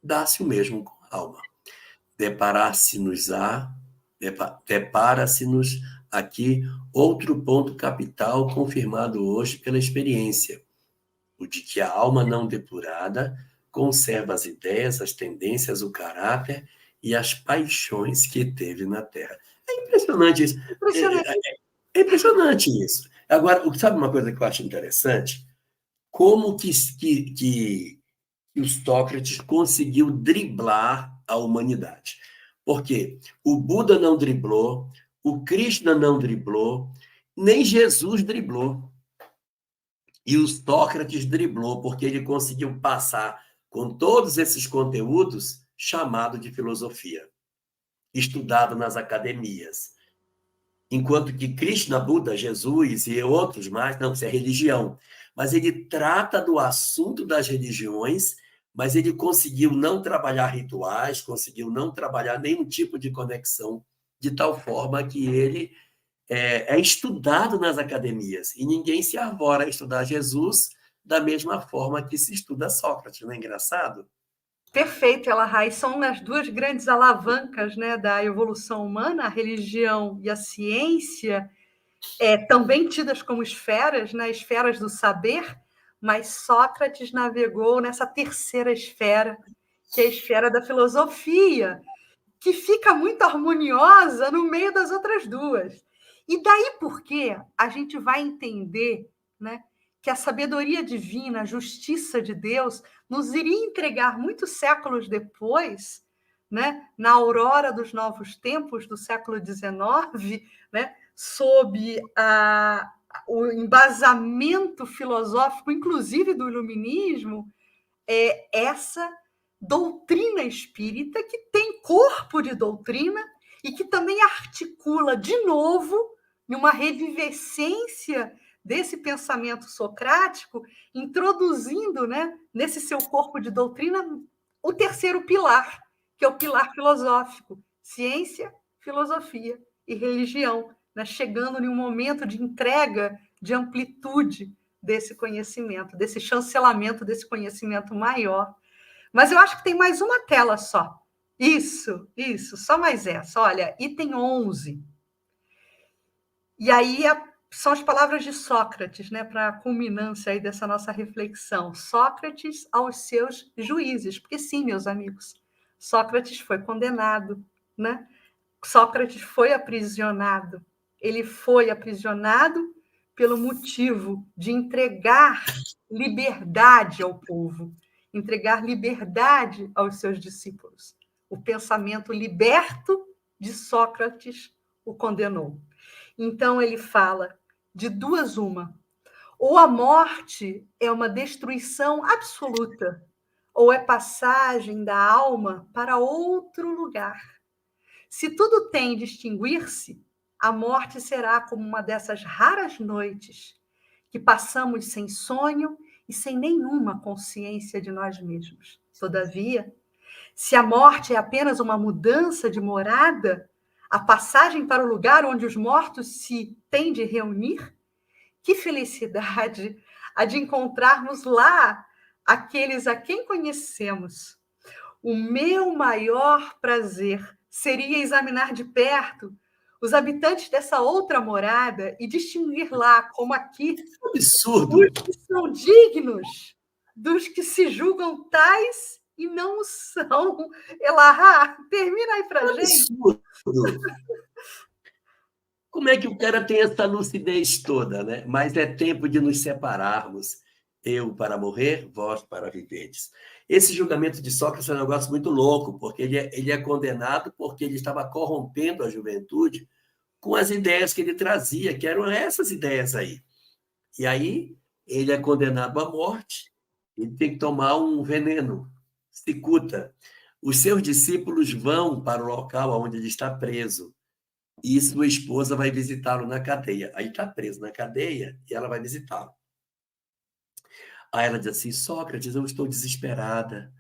Dá-se o mesmo com a alma. Depara-se-nos aqui outro ponto capital confirmado hoje pela experiência, o de que a alma não depurada conserva as ideias, as tendências, o caráter e as paixões que teve na Terra. É impressionante isso. É impressionante isso. Agora, sabe uma coisa que eu acho interessante? Como que o Sócrates conseguiu driblar a humanidade? Porque o Buda não driblou, o Krishna não driblou, nem Jesus driblou. E o Sócrates driblou, porque ele conseguiu passar com todos esses conteúdos chamado de filosofia, estudado nas academias. Enquanto que Krishna, Buda, Jesus e outros mais, não, isso é religião. Mas ele trata do assunto das religiões, mas ele conseguiu não trabalhar rituais, conseguiu não trabalhar nenhum tipo de conexão, de tal forma que ele é estudado nas academias. E ninguém se arvora a estudar Jesus da mesma forma que se estuda Sócrates. Não é engraçado? Perfeito, Elahá. São as duas grandes alavancas, né, da evolução humana, a religião e a ciência, também tidas como esferas, né, esferas do saber, mas Sócrates navegou nessa terceira esfera, que é a esfera da filosofia, que fica muito harmoniosa no meio das outras duas. E daí porque a gente vai entender, né, que a sabedoria divina, a justiça de Deus, nos iria entregar muitos séculos depois, né, na aurora dos novos tempos do século XIX, né, sob o embasamento filosófico, inclusive do iluminismo, essa doutrina espírita que tem corpo de doutrina e que também articula de novo em uma revivescência desse pensamento socrático, introduzindo, né, nesse seu corpo de doutrina o terceiro pilar, que é o pilar filosófico, ciência, filosofia e religião, né, chegando em um momento de entrega, de amplitude desse conhecimento, desse chancelamento desse conhecimento maior. Mas eu acho que tem mais uma tela só. Isso, só mais essa. Olha, item 11. E aí são as palavras de Sócrates, né, para a culminância aí dessa nossa reflexão. Sócrates aos seus juízes. Porque sim, meus amigos, Sócrates foi condenado, né? Sócrates foi aprisionado. Ele foi aprisionado pelo motivo de entregar liberdade ao povo, entregar liberdade aos seus discípulos. O pensamento liberto de Sócrates o condenou. Então, ele fala de duas uma. Ou a morte é uma destruição absoluta, ou é passagem da alma para outro lugar. Se tudo tem de extinguir-se, a morte será como uma dessas raras noites que passamos sem sonho e sem nenhuma consciência de nós mesmos. Todavia, se a morte é apenas uma mudança de morada, a passagem para o lugar onde os mortos se têm de reunir, que felicidade a de encontrarmos lá aqueles a quem conhecemos. O meu maior prazer seria examinar de perto os habitantes dessa outra morada e distinguir lá, como aqui, Absurdo! os que são dignos dos que se julgam tais e não o são. Elahá, termina aí para gente. Absurdo! Como é que o cara tem essa lucidez toda, né? Mas é tempo de nos separarmos. Eu para morrer, vós para viveres. Esse julgamento de Sócrates é um negócio muito louco, porque ele é condenado porque ele estava corrompendo a juventude com as ideias que ele trazia, que eram essas ideias aí. E aí ele é condenado à morte, ele tem que tomar um veneno, cicuta. Os seus discípulos vão para o local onde ele está preso, e sua esposa vai visitá-lo na cadeia. Aí está preso na cadeia e ela vai visitá-lo. Aí ela diz assim: Sócrates, eu estou desesperada,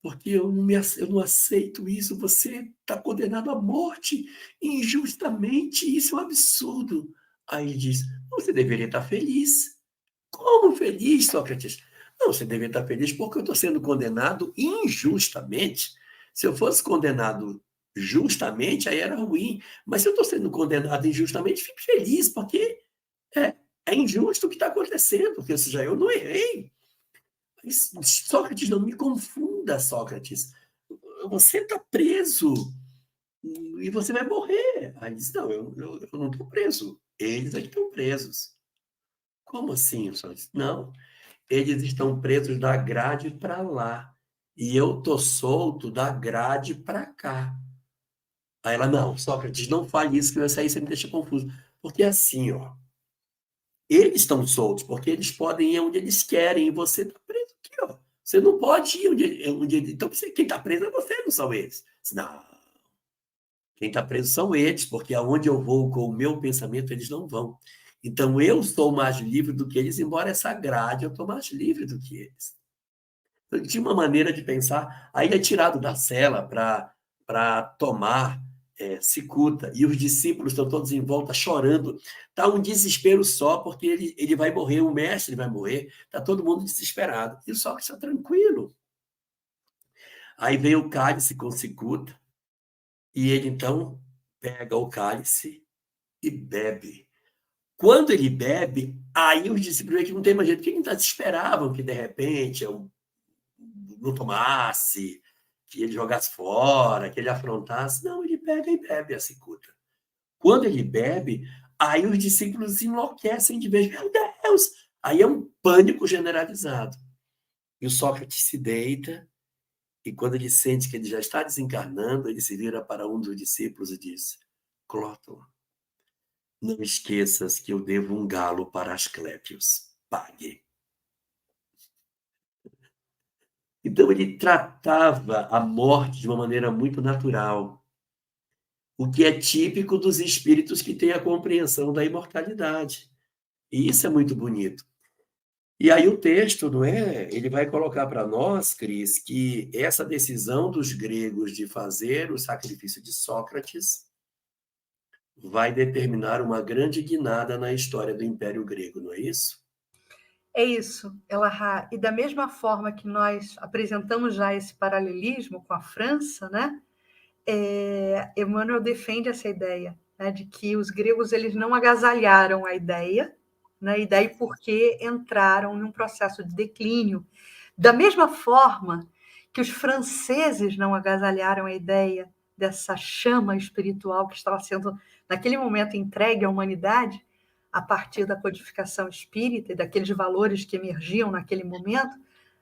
porque eu não aceito isso, você está condenado à morte injustamente, isso é um absurdo. Aí ele diz: você deveria estar feliz. Como feliz, Sócrates? Não, você deveria estar feliz porque eu estou sendo condenado injustamente. Se eu fosse condenado justamente, aí era ruim. Mas se eu estou sendo condenado injustamente, fico feliz, porque é, é injusto o que está acontecendo, porque seja, eu não errei. Sócrates, não me confunda, Sócrates. Você está preso e você vai morrer. Aí diz, não, eu não estou preso. Eles é que estão presos. Como assim, Sócrates? Não, eles estão presos da grade para lá. E eu estou solto da grade para cá. Aí ela, não, Sócrates, não fale isso, que isso aí você me deixa confuso. Porque é assim, ó, eles estão soltos, porque eles podem ir onde eles querem, e você está preso aqui, ó. Você não pode ir onde então, quem está preso é você, não são eles. Não, quem está preso são eles, porque aonde eu vou com o meu pensamento, eles não vão. Então, eu sou mais livre do que eles, embora essa grade, eu estou mais livre do que eles. Então, tinha uma maneira de pensar. Aí ele é tirado da cela para tomar cicuta, e os discípulos estão todos em volta chorando. Está um desespero só, porque ele vai morrer, o mestre vai morrer, está todo mundo desesperado. E o Sócrates está tranquilo. Aí vem o cálice com cicuta, e ele então pega o cálice e bebe. Quando ele bebe, aí os discípulos que não tem mais jeito, porque eles esperavam que de repente eu não tomasse, que ele jogasse fora, que ele afrontasse. Não, ele pega e bebe a cicuta. Quando ele bebe, aí os discípulos enlouquecem de vez. Meu Deus! Aí é um pânico generalizado. E o Sócrates se deita, e quando ele sente que ele já está desencarnando, ele se vira para um dos discípulos e diz: Clóton, não esqueças que eu devo um galo para Asclépios. Pague. Então, ele tratava a morte de uma maneira muito natural, o que é típico dos espíritos que têm a compreensão da imortalidade. E isso é muito bonito. E aí o texto, não é? Ele vai colocar para nós, Cris, que essa decisão dos gregos de fazer o sacrifício de Sócrates vai determinar uma grande guinada na história do Império Grego, não é isso? É isso, Elahá. E da mesma forma que nós apresentamos já esse paralelismo com a França, né? Emmanuel defende essa ideia, né, de que os gregos eles não agasalharam a ideia, né, e daí porque entraram num processo de declínio. Da mesma forma que os franceses não agasalharam a ideia dessa chama espiritual que estava sendo, naquele momento, entregue à humanidade, a partir da codificação espírita e daqueles valores que emergiam naquele momento,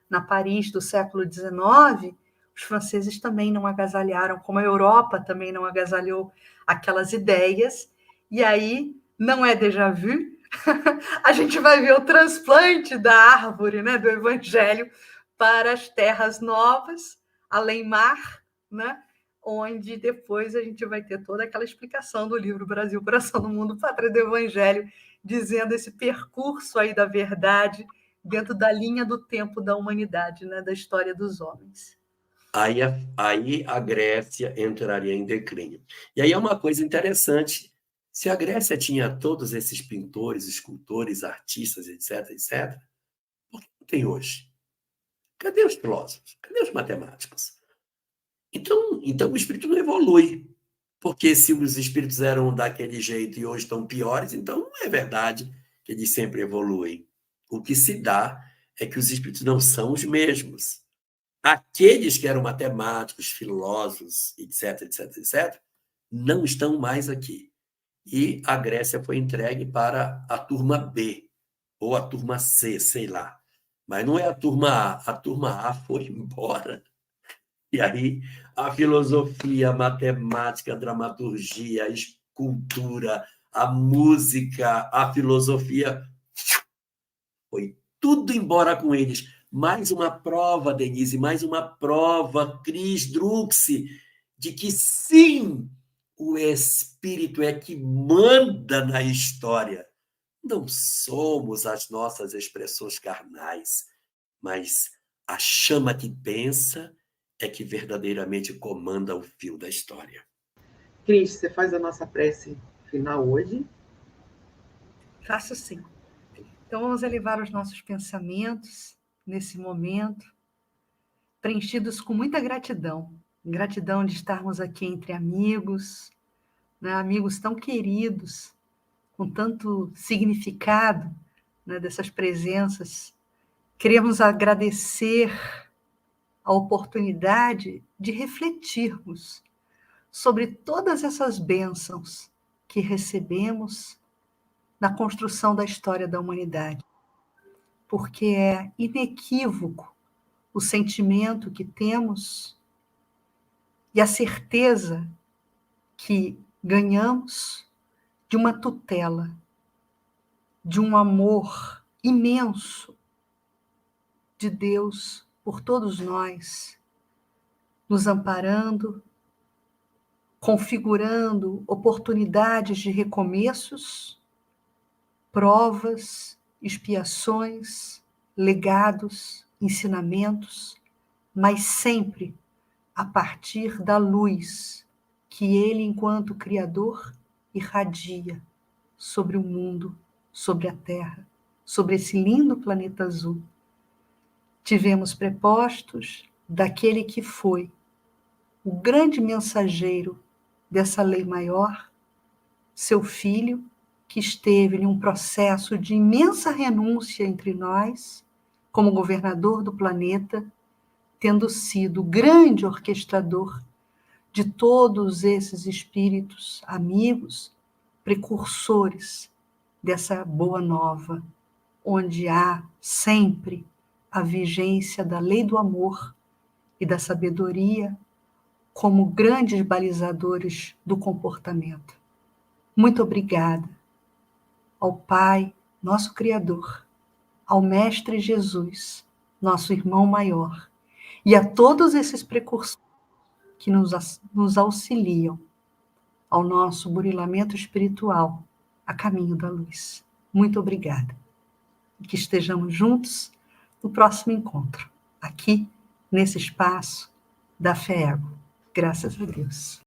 na Paris do século XIX, os franceses também não agasalharam, como a Europa também não agasalhou aquelas ideias, e aí não é déjà vu, a gente vai ver o transplante da árvore, né, do Evangelho para as terras novas, além-mar, né, onde depois a gente vai ter toda aquela explicação do livro Brasil, Coração do Mundo, Pátria do Evangelho, dizendo esse percurso aí da verdade dentro da linha do tempo da humanidade, né, da história dos homens. Aí a Grécia entraria em declínio. E aí é uma coisa interessante. Se a Grécia tinha todos esses pintores, escultores, artistas, etc., etc., por que não tem hoje? Cadê os filósofos? Cadê os matemáticos? Então o espírito não evolui. Porque se os espíritos eram daquele jeito e hoje estão piores, então não é verdade que eles sempre evoluem. O que se dá é que os espíritos não são os mesmos. Aqueles que eram matemáticos, filósofos, etc, etc, etc, não estão mais aqui. E a Grécia foi entregue para a turma B, ou a turma C, sei lá. Mas não é a turma A. A turma A foi embora. E aí a filosofia, a matemática, a dramaturgia, a escultura, a música, a filosofia, foi tudo embora com eles. Mais uma prova, Denise, mais uma prova, Cris, Druxy, de que sim, o espírito é que manda na história. Não somos as nossas expressões carnais, mas a chama que pensa é que verdadeiramente comanda o fio da história. Cris, você faz a nossa prece final hoje? Faço sim. Então vamos elevar os nossos pensamentos nesse momento, preenchidos com muita gratidão. Gratidão de estarmos aqui entre amigos, né? Amigos tão queridos, com tanto significado, né, dessas presenças. Queremos agradecer a oportunidade de refletirmos sobre todas essas bênçãos que recebemos na construção da história da humanidade, porque é inequívoco o sentimento que temos e a certeza que ganhamos de uma tutela, de um amor imenso de Deus por todos nós, nos amparando, configurando oportunidades de recomeços, provas, expiações, legados, ensinamentos, mas sempre a partir da luz que Ele, enquanto Criador, irradia sobre o mundo, sobre a Terra, sobre esse lindo planeta azul. Tivemos prepostos daquele que foi o grande mensageiro dessa lei maior, seu filho, que esteve em um processo de imensa renúncia entre nós, como governador do planeta, tendo sido o grande orquestrador de todos esses espíritos amigos, precursores dessa boa nova, onde há sempre a vigência da lei do amor e da sabedoria como grandes balizadores do comportamento. Muito obrigada ao Pai, nosso Criador, ao Mestre Jesus, nosso irmão maior, e a todos esses precursores que nos auxiliam ao nosso burilamento espiritual a caminho da luz. Muito obrigada. E que estejamos juntos no próximo encontro, aqui nesse espaço da Fé Ego. Graças a Deus.